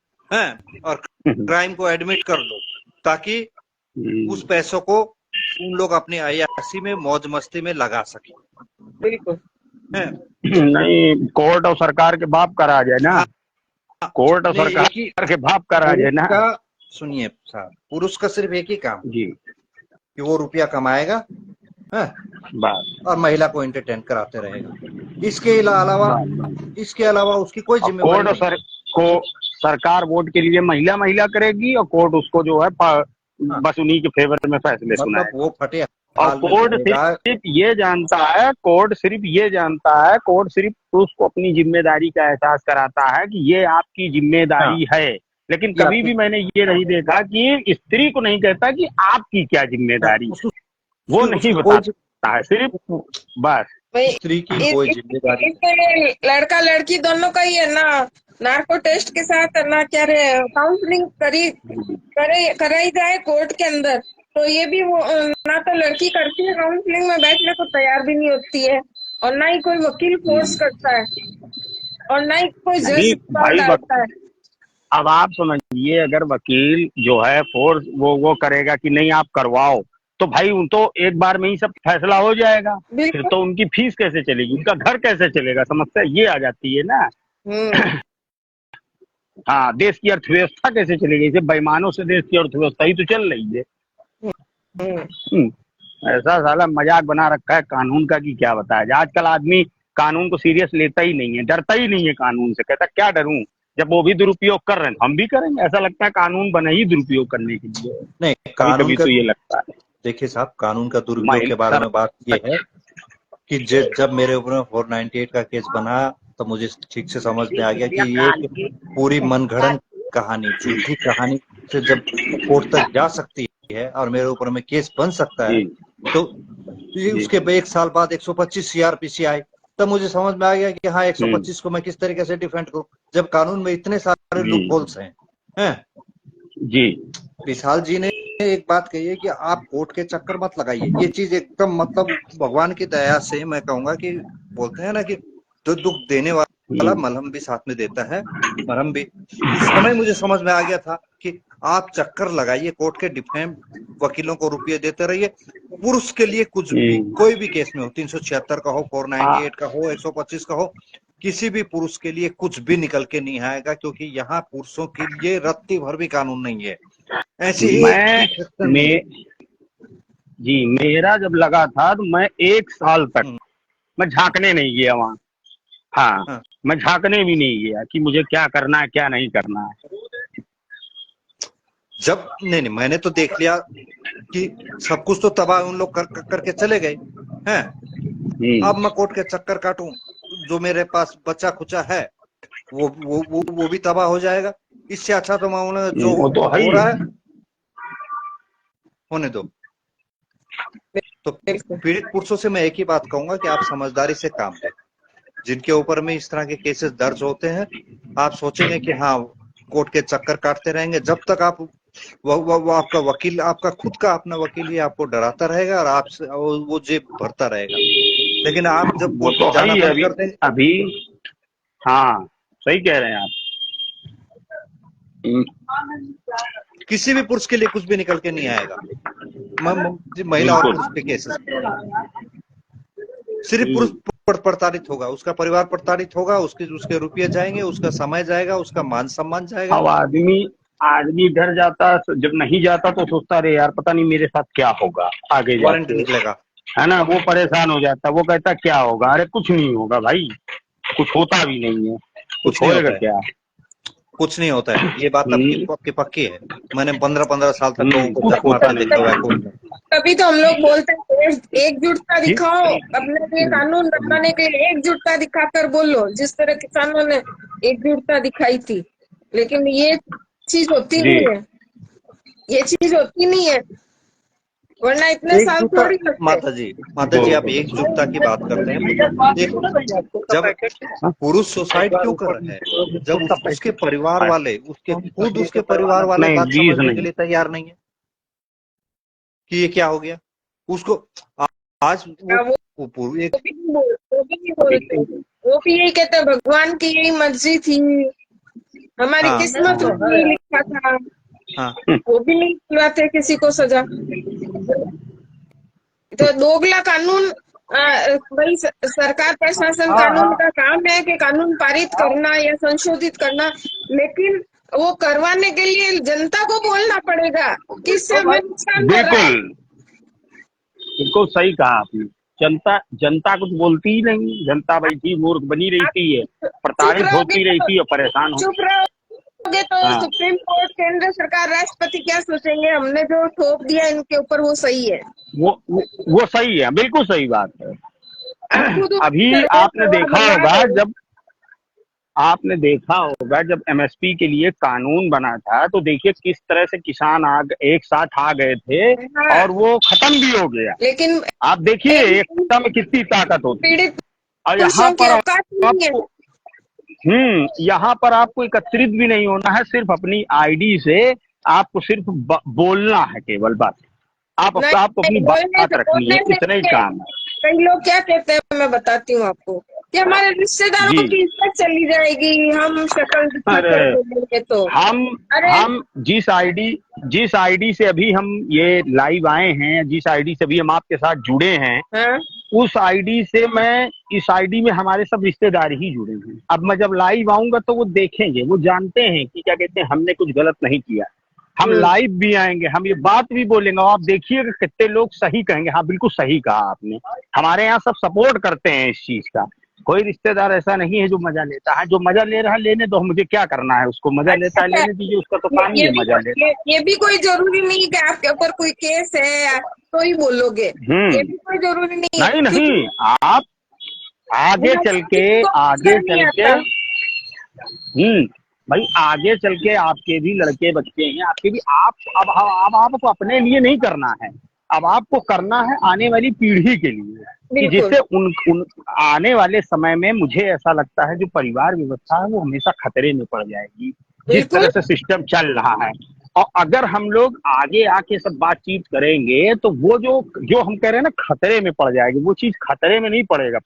और क्राइम को एडमिट कर दो, ताकि उस पैसों को उन लोग अपनी अय्यासी में, मौज मस्ती में लगा सके। बिल्कुल नहीं, कोर्ट और सरकार के बाप का राज है ना, कोर्ट और सरकार के बाप का राज है ना। सुनिए साहब, पुरुष का सिर्फ एक ही काम जी कि वो रुपया कमाएगा बस, और महिला को एंटरटेन कराते रहेगा। इसके अलावा उसकी कोई जिम्मेदारी नहीं। कोर्ट सरकार वोट के लिए महिला करेगी और कोर्ट उसको जो है बस उन्हीं के फेवर में फैसले सुनाएगा। वो फटे और कोर्ट सिर्फ ये जानता है, कोर्ट सिर्फ पुरुष को अपनी जिम्मेदारी का एहसास कराता है कि ये आपकी जिम्मेदारी है, लेकिन कभी भी मैंने ये नहीं देखा कि स्त्री को नहीं कहता कि आपकी क्या जिम्मेदारी है, वो नहीं बताता है, सिर्फ बस स्त्री की कोई जिम्मेदारी। लड़का लड़की दोनों का ही है ना, नार्को टेस्ट के साथ ना क्या काउंसलिंग कराई जाए कोर्ट के अंदर, तो ये भी वो ना तो लड़की करती है, काउंसलिंग में बैठने को तैयार भी नहीं होती है, और ना ही कोई वकील फोर्स करता है, और ना ही कोई जज डालता है। अब आप समझिए, अगर वकील जो है फोर्स वो करेगा कि नहीं आप करवाओ, तो भाई उन तो एक बार में ही सब फैसला हो जाएगा, फिर तो उनकी फीस कैसे चलेगी, उनका घर कैसे चलेगा, समस्या ये आ जाती है ना। हाँ, देश की अर्थव्यवस्था कैसे चलेगी, इसे बेईमानों से देश की अर्थव्यवस्था ही तो चल रही है। ऐसा साला मजाक बना रखा है कानून का कि क्या बताया जाए। आजकल आदमी कानून को सीरियस लेता ही नहीं है, डरता ही नहीं है कानून से, कहता क्या डरूं, जब वो भी दुरुपयोग कर रहे हैं हम भी करेंगे। ऐसा लगता है कानून बना ही दुरुपयोग करने के लिए। नहीं, कभी कानून कभी का तो ये लगता है। देखिए साहब, कानून का दुरुपयोग के बारे में बात ये है कि जब मेरे ऊपर 498 का केस बना तो मुझे ठीक से समझ में आ गया कि ये एक पूरी मनगढ़ंत कहानी, झूठी कहानी से जब कोर्ट तक जा सकती है और मेरे ऊपर में केस बन सकता है, जी तो ये जी उसके 1 साल बाद 125 सीआरपीसी आई, तब मुझे समझ में आ गया कि हाँ 125 को मैं किस तरीके से डिफेंड करूं, जब कानून में इतने सारे जी लूप होल्स हैं। जी विशाल जी ने एक बात कही है कि आप कोर्ट के चक्कर मत लगाइए। ये चीज एकदम मतलब भगवान की दया से मैं कहूंगा कि बोलते हैं ना कि जो दुख देने वाला मलहम भी साथ में देता है, मरहम भी। उस समय मुझे समझ में आ गया था कि आप चक्कर लगाइए, कोर्ट के डिफेंस वकीलों को रुपये देते रहिए। पुरुष के लिए कुछ भी, कोई भी केस में हो, 376 का हो, 498 का हो, 125 का हो, किसी भी पुरुष के लिए कुछ भी निकल के नहीं आएगा, क्योंकि यहाँ पुरुषों के लिए रत्ती भर भी कानून नहीं है। ऐसी एक भी सेक्शन नहीं है। जी मेरा जब लगा था तो मैं 1 साल तक मैं झांकने नहीं गया वहां। हाँ, हाँ। मैं झांकने भी नहीं गया कि मुझे क्या करना है क्या नहीं करना है। जब नहीं मैंने तो देख लिया कि सब कुछ तो तबाह उन लोग करके चले गए हैं। अब मैं कोर्ट के चक्कर काटूं, जो मेरे पास बचा खुचा है वो भी तबाह हो जाएगा। इससे अच्छा तो मामला जो वो तो हो ही रहा है होने दो। तो बिल्कुल। पीड़ित पुरुषों से मैं एक ही बात कहूंगा कि आप समझदारी से काम लें। जिनके ऊपर में इस तरह के केसेस दर्ज होते हैं, आप सोचेंगे कि हाँ कोर्ट के चक्कर काटते रहेंगे, जब तक आप वो आपका वकील, आपका खुद का अपना वकील ही आपको डराता रहेगा और आपसे वो जेब भरता रहेगा। लेकिन आप जब वो कोर्ट में तो है जाना ही बंद अभी कर देंगे, अभी हाँ सही कह रहे हैं आप। किसी भी पुरुष के लिए कुछ भी निकल के नहीं आएगा। महिला और बिल्कुल पुरुष के केसेस सिर्फ पुरुष प्रताड़ित होगा, उसका परिवार प्रताड़ित होगा, उसके रुपये जाएंगे, उसका समय जाएगा, उसका मान सम्मान जाएगा। अब आदमी डर जाता, जब नहीं जाता तो सोचता अरे यार पता नहीं मेरे साथ क्या होगा आगे वारंट जाके, निकलेगा। है ना। वो परेशान हो जाता, वो कहता क्या होगा। अरे कुछ नहीं होगा भाई, कुछ होता भी नहीं है, कुछ कुछ नहीं होएगा होता है, क्या। कुछ नहीं होता है, ये बात आपकी पक्की है। मैंने 15-15 साल तक लोगों को कुछ जख होता मारते नहीं देखा हुआ है है। कोर्ट में। तभी तो हम लोग बोलते हैं एकजुटता जी दिखाओ, अपने लिए कानून बनाने के लिए एकजुटता दिखाकर बोलो, जिस तरह किसानों ने एकजुटता दिखाई थी। लेकिन ये चीज होती जी नहीं है, ये चीज होती नहीं है, वरना इतने साल एकजुटता, थोड़ी लगते। माता जी आप एकजुटता की बात करते हैं, एक जब पुरुष सुसाइड क्यों कर रहा है, जब उसके परिवार वाले, उसके परिवार वाले नहीं बात 20 समझने के नहीं। लिए तैयार नहीं है कि ये क्या हो गया उसको। आज वो एक वो भी नहीं बोलते, वो भी यही कहते हैं भगवान की यही मर्जी थी, हमारी हाँ किस्मत में नहीं लिखा था। हाँ वो भी नहीं दिलवाते किसी को सजा। तो दोगला कानून, वही सरकार प्रशासन कानून का काम है कि कानून पारित करना या संशोधित करना, लेकिन वो करवाने के लिए जनता को बोलना पड़ेगा किससे हमें नुकसान हो रहा है। बिल्कुल बिल्कुल सही कहा आपने। जनता कुछ बोलती ही नहीं, जनता बैठी मूर्ख बनी रहती है, चुप प्रताड़ित रहोगे होती तो रहती है, परेशान हो। चुप रहोगे तो हाँ सुप्रीम कोर्ट, केंद्र सरकार, राष्ट्रपति क्या सोचेंगे, हमने जो थोप दिया इनके ऊपर वो सही है। वो सही है, बिल्कुल सही बात है। आप खुद अभी आपने देखा होगा जब एमएसपी के लिए कानून बना था तो देखिए किस तरह से किसान एक साथ आ गए थे हाँ, और वो खत्म भी हो गया। लेकिन आप देखिए एकता में कितनी ताकत होती है। पीड़ित और यहाँ पुरुषों की पर औकात नहीं है। आपको यहाँ पर आपको एकत्रित भी नहीं होना है, सिर्फ अपनी आईडी से आपको सिर्फ बोलना है केवल, बस आपको अपनी बात रखनी है, बोलने से इतना ही काम है। कई लोग क्या कहते हैं मैं बताती हूँ आपको, कि हमारे रिश्तेदारों जी की इज्जत चली जाएगी, हम शक्ल दिखाकर अरे बोलेंगे तो। हम अरे हम जिस आईडी से अभी हम ये लाइव आए हैं, जिस आईडी से अभी हम आपके साथ जुड़े हैं, हाँ, उस आईडी से मैं इस आईडी में हमारे सब रिश्तेदार ही जुड़े हैं। अब मैं जब लाइव आऊंगा तो वो देखेंगे, वो जानते हैं कि क्या कहते हैं हमने कुछ गलत नहीं किया। हम लाइव भी आएंगे, हम ये बात भी बोलेंगे और आप देखिएगा कितने लोग सही कहेंगे हाँ बिल्कुल सही कहा आपने। हमारे यहाँ सब सपोर्ट करते हैं इस चीज का कोई रिश्तेदार ऐसा नहीं है जो मजा लेता है। जो मजा ले रहा है लेने दो, मुझे क्या करना है, उसको मजा लेता है अच्छा, लेने दीजिए, उसका तो काम ही है मजा लेना। ये भी कोई जरूरी नहीं कि आपके ऊपर कोई केस है तो ही बोलोगे, ये भी कोई जरूरी नहीं है, नहीं क्योंकि नहीं, आप आगे मुझे चल किसी के को आगे गुस्सा नहीं चल के आता। भाई आगे चल के आपके भी लड़के बच्चे हैं, आपके भी, आप अब आपको अपने लिए नहीं करना है, अब आपको करना है आने वाली पीढ़ी के लिए, कि बिल्कुल जिससे उन आने वाले समय में मुझे ऐसा लगता है जो परिवार व्यवस्था है वो हमेशा खतरे में पड़ जाएगी, जिस बिल्कुल तरह से सिस्टम चल रहा है। और अगर हम लोग आगे आके सब बातचीत करेंगे तो वो जो जो हम कह रहे हैं ना खतरे में पड़ जाएगी, वो चीज खतरे में नहीं पड़ेगा।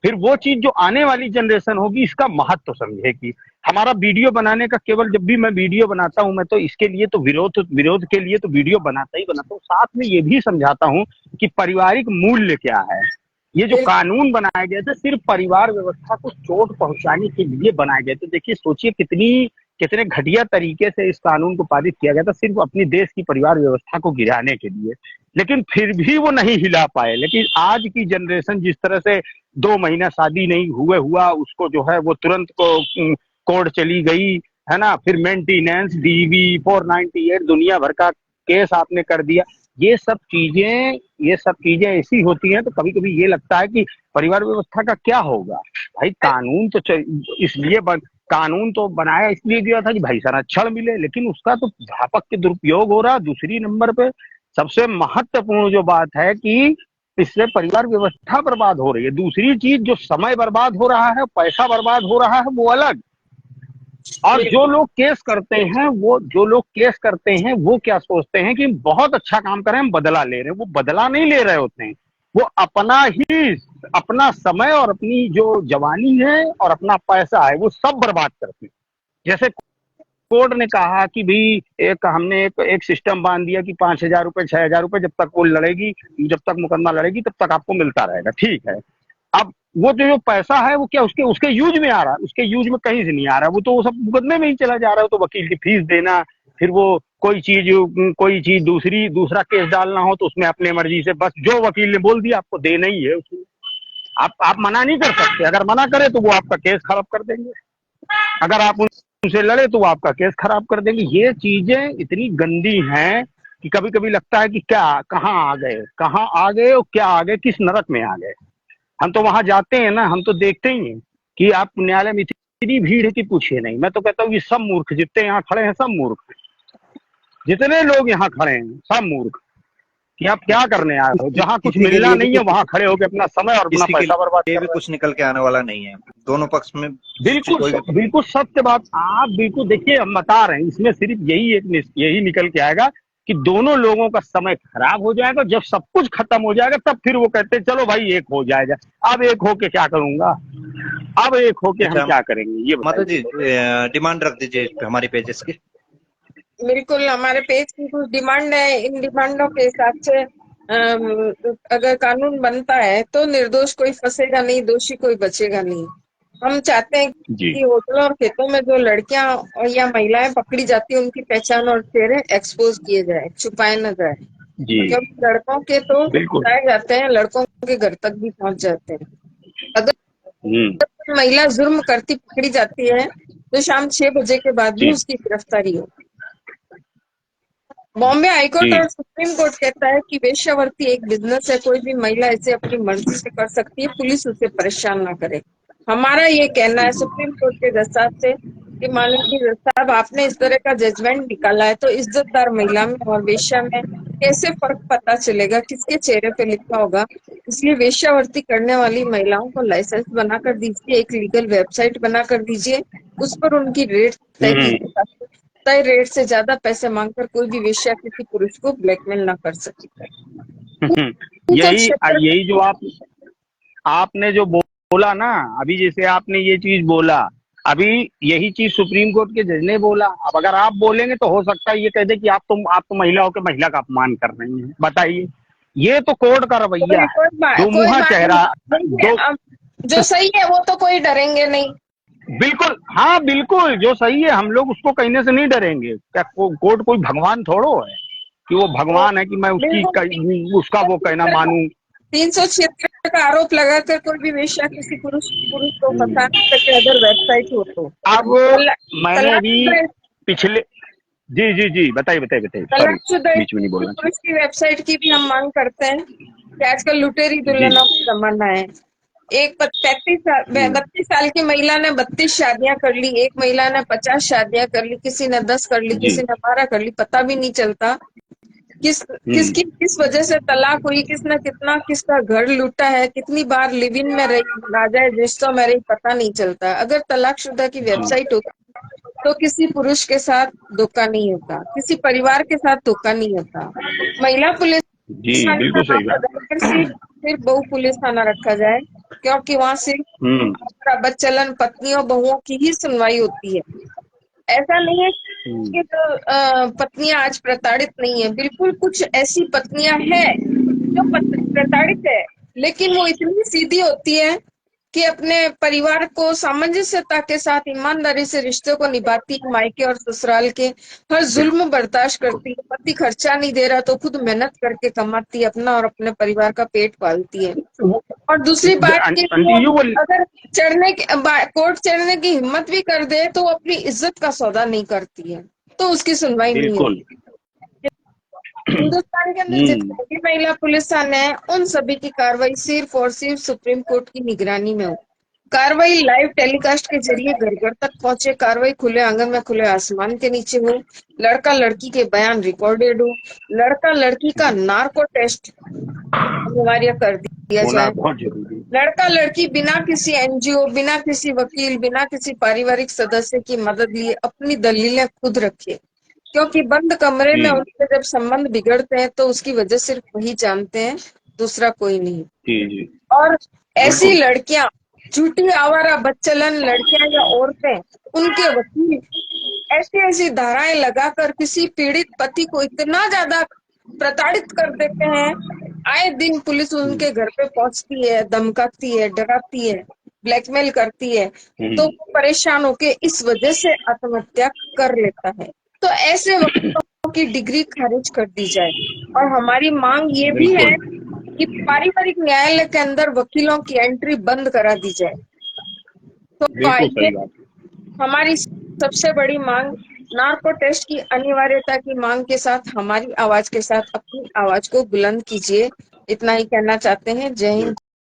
फिर वो चीज जो आने वाली जनरेशन होगी इसका महत्व समझेगी। हमारा वीडियो बनाने का केवल, जब भी मैं वीडियो बनाता हूं मैं तो इसके लिए तो विरोध के लिए तो वीडियो बनाता ही बनाता हूँ, साथ में ये भी समझाता हूँ कि पारिवारिक मूल्य क्या है। ये जो कानून बनाए गए थे सिर्फ परिवार व्यवस्था को चोट पहुंचाने के लिए बनाए गए थे। देखिए सोचिए कितने घटिया तरीके से इस कानून को पारित किया गया था, सिर्फ अपनी देश की परिवार व्यवस्था को गिराने के लिए, लेकिन फिर भी वो नहीं हिला पाए। लेकिन आज की जनरेशन जिस तरह से 2 महीना शादी नहीं हुआ उसको जो है वो तुरंत को कोर्ट चली गई है ना, फिर मेंटेनेंस डीवी 498 दुनिया भर का केस आपने कर दिया। ये सब चीजें ऐसी होती हैं तो कभी कभी ये लगता है कि परिवार व्यवस्था का क्या होगा। भाई कानून तो बनाया इसलिए गया था कि भाई संरक्षण मिले, लेकिन उसका तो व्यापक के दुरुपयोग हो रहा है। दूसरी नंबर पे सबसे महत्वपूर्ण जो बात है कि इससे परिवार व्यवस्था बर्बाद हो रही है। दूसरी चीज जो समय बर्बाद हो रहा है, पैसा बर्बाद हो रहा है, वो अलग। और जो लोग केस करते हैं वो क्या सोचते हैं कि बहुत अच्छा काम कर रहे हैं, हम बदला ले रहे हैं। वो बदला नहीं ले रहे होते हैं, वो अपना समय और अपनी जो जवानी है और अपना पैसा है वो सब बर्बाद करते हैं। जैसे कोर्ट ने कहा कि भाई हमने एक सिस्टम बांध दिया कि 5,000 रुपए 6,000 रुपए जब तक वो लड़ेगी, जब तक मुकदमा लड़ेगी तब तक आपको मिलता रहेगा, ठीक है। अब वो जो पैसा है वो क्या उसके यूज में आ रहा है? उसके यूज में कहीं से नहीं आ रहा है, वो तो सब मुकदमे में ही चला जा रहा है। तो वकील की फीस देना, फिर वो कोई चीज दूसरा केस डालना हो तो उसमें अपने मर्जी से बस जो वकील ने बोल दिया आपको देना ही है उसमें। आप मना नहीं कर सकते, अगर मना करे तो वो आपका केस खराब कर देंगे, अगर आप उनसे लड़े तो वो आपका केस खराब कर देंगे। ये चीजें इतनी गंदी हैं कि कभी कभी लगता है कि कहाँ आ गए और क्या आ गए, किस नरक में आ गए। हम तो वहां जाते हैं ना, हम तो देखते ही हैं कि आप न्यायालय में इतनी भीड़ है कि पूछिए नहीं। मैं तो कहता हूँ ये सब मूर्ख, जितने यहाँ खड़े हैं सब मूर्ख, जितने लोग यहाँ खड़े हैं सब मूर्ख, कि आप क्या करने आए हो। जहाँ कुछ किसी के मिलना लिए नहीं है वहां खड़े होकर अपना समय और अपना किसी के पैसा बर्बाद लिए कर भी रहे हैं। कुछ निकल के आने वाला नहीं है, दोनों पक्ष में कोई भी। बिल्कुल सत्य बात आप बिल्कुल देखिए, हम बता रहे हैं इसमें सिर्फ यही निकल के आएगा कि दोनों लोगों का समय खराब हो जाएगा। जब सब कुछ खत्म हो जाएगा तब फिर वो कहते हैं चलो भाई एक हो जाएगा। अब एक होके क्या करूंगा, अब एक होके हम क्या करेंगे ये माता जी बताइए। डिमांड रख दीजिए हमारे पेजेस की। बिल्कुल हमारे पेज की कुछ डिमांड है। इन डिमांडों के हिसाब से अगर कानून बनता है तो निर्दोष कोई फंसेगा नहीं, दोषी कोई बचेगा नहीं। हम चाहते हैं जी कि होटलों और खेतों में जो लड़कियां और या महिलाएं पकड़ी जाती हैं उनकी पहचान और चेहरे एक्सपोज किए जाए, छुपाए न जाए, जी क्योंकि लड़कों के तो बिल्कुल। बताए जाते हैं, लड़कों के घर तक भी पहुंच जाते हैं। अगर महिला जुर्म करती पकड़ी जाती है तो शाम 6 बजे के बाद भी जी उसकी गिरफ्तारी हो। बॉम्बे हाईकोर्ट जी और सुप्रीम कोर्ट कहता है कि वेश्यावृत्ति एक बिजनेस है, कोई भी महिला इसे अपनी मर्जी से कर सकती है, पुलिस उसे परेशान ना करे। हमारा ये कहना है सुप्रीम कोर्ट के जज साहब से कि माननीय जज साहब आपने इस तरह का जजमेंट निकाला है तो इज्जतदार महिला में और वेश्या में कैसे फर्क पता चलेगा, किसके चेहरे पे लिखा होगा। इसलिए वेश्यावृत्ति करने वाली महिलाओं को लाइसेंस बना कर दीजिए, एक लीगल वेबसाइट बना कर दीजिए, उस पर उनकी रेट तय कीजिए, तय रेट से ज्यादा पैसे मांगकर कोई भी वेश्या किसी पुरुष को ब्लैकमेल ना कर सके। भूतल क्षेत्र यही जो आपने जो बोला ना अभी, जैसे आपने ये चीज बोला अभी, यही चीज सुप्रीम कोर्ट के जज ने बोला। अब अगर आप बोलेंगे तो हो सकता है ये कह दे कि आप तो महिला होकर महिला का अपमान कर रही हैं। बताइए, ये तो कोर्ट का रवैया है, दो मुंहा चेहरा दो। जो सही है वो तो कोई डरेंगे नहीं। बिल्कुल, हाँ बिल्कुल, जो सही है हम लोग उसको कहने से नहीं डरेंगे। क्या कोर्ट कोई भगवान थोड़ो है कि वो भगवान है कि मैं उसका वो कहना मानूं। 376 का आरोप लगाकर कोई भी वेश्या किसी पुरुष पुरुष को फंसा नहीं सके अगर वेबसाइट हो तो। अब तला- मैंने अभी तलाकशुदा पिछले जी जी जी बताइए बताइए बताइए, सॉरी तलाकशुदा बीच में नहीं बोलना पुरुष की वेबसाइट की भी हम मांग करते हैं कि आजकल लुटेरी चाहिए। दुल्हनों का जमाना है। एक 32 साल की महिला ने 32 शादियां कर ली, एक महिला ने 50 शादियां कर ली, किसी ने 10 कर ली, जी किसी ने 12 कर ली, पता भी नहीं चलता किसकी किस वजह से तलाक हुई, किसने कितना किसका घर लूटा है, कितनी बार लिव इन में रही, नाजायज रिश्तों में रही, पता नहीं चलता। अगर तलाकशुदा की वेबसाइट होती तो किसी पुरुष के साथ धोखा नहीं होता, किसी परिवार के साथ धोखा नहीं होता। महिला पुलिस जी थाने का बिल्कुल नाम सही बात। बदलकर सिर्फ बहु पुलिस थाना रखा जाए, क्योंकि वहाँ सिर्फ हम्म बच्चलन पत्नियों बहुओं की ही सुनवाई होती है। ऐसा नहीं है हम्म, कि जो पत्नियां आज प्रताड़ित नहीं है, बिल्कुल कुछ ऐसी पत्नियां हैं जो प्रताड़ित है, लेकिन वो इतनी सीधी होती है कि अपने परिवार को सामंजस्यता के साथ ईमानदारी से रिश्ते को निभाती है, मायके और ससुराल के हर जुल्म बर्दाश्त करती है। पति खर्चा नहीं दे रहा तो खुद मेहनत करके कमाती है, अपना और अपने परिवार का पेट पालती है। और दूसरी बात कि वो आंटी यू बोल अगर कोर्ट चढ़ने की हिम्मत भी कर दे तो वो अपनी इज्जत का सौदा नहीं करती है, तो उसकी सुनवाई नहीं बिल्कुल। होती। हिंदुस्तान के अंदर हम्म जितने भी महिला पुलिस थाने हैं उन सभी की कार्रवाई सिर्फ और सिर्फ सुप्रीम कोर्ट की निगरानी में हो। कार्रवाई लाइव टेलीकास्ट के जरिए घर घर तक पहुंचे, कार्रवाई खुले आंगन में खुले आसमान के नीचे हो, लड़का लड़की के बयान रिकॉर्डेड हो, लड़का लड़की का नार्को टेस्ट अनिवार्य कर दिया होना जाए, बहुत जरूरी है। लड़का लड़की बिना किसी एनजीओ, बिना किसी वकील, बिना किसी पारिवारिक सदस्य की मदद लिए अपनी दलीलें खुद रखे, क्योंकि बंद कमरे में जी उनके जब संबंध बिगड़ते हैं तो उसकी वजह सिर्फ वही जानते हैं, दूसरा कोई नहीं। जी जी और ऐसी बिल्कुल। लड़कियां, झूठी आवारा बच्चलन लड़कियां या औरतें, उनके वकील ऐसी ऐसी धाराएं लगाकर किसी पीड़ित पति को इतना ज्यादा प्रताड़ित कर देते हैं। आए दिन पुलिस हम्म उनके घर पे पहुंचती है, धमकाती है, डराती है, ब्लैकमेल करती है, तो वो परेशान होके इस वजह से आत्महत्या कर लेता है। तो ऐसे वकीलों की डिग्री खारिज कर दी जाए। और हमारी मांग ये भी है बिल्कुल कि पारिवारिक न्यायालय के अंदर वकीलों की एंट्री बंद करा दी जाए। तो बिल्कुल आइए, सही बात। हमारी सबसे बड़ी मांग नार्को टेस्ट की अनिवार्यता की मांग के साथ हमारी आवाज के साथ अपनी आवाज को बुलंद कीजिए। इतना ही कहना चाहते हैं। जय हिंद।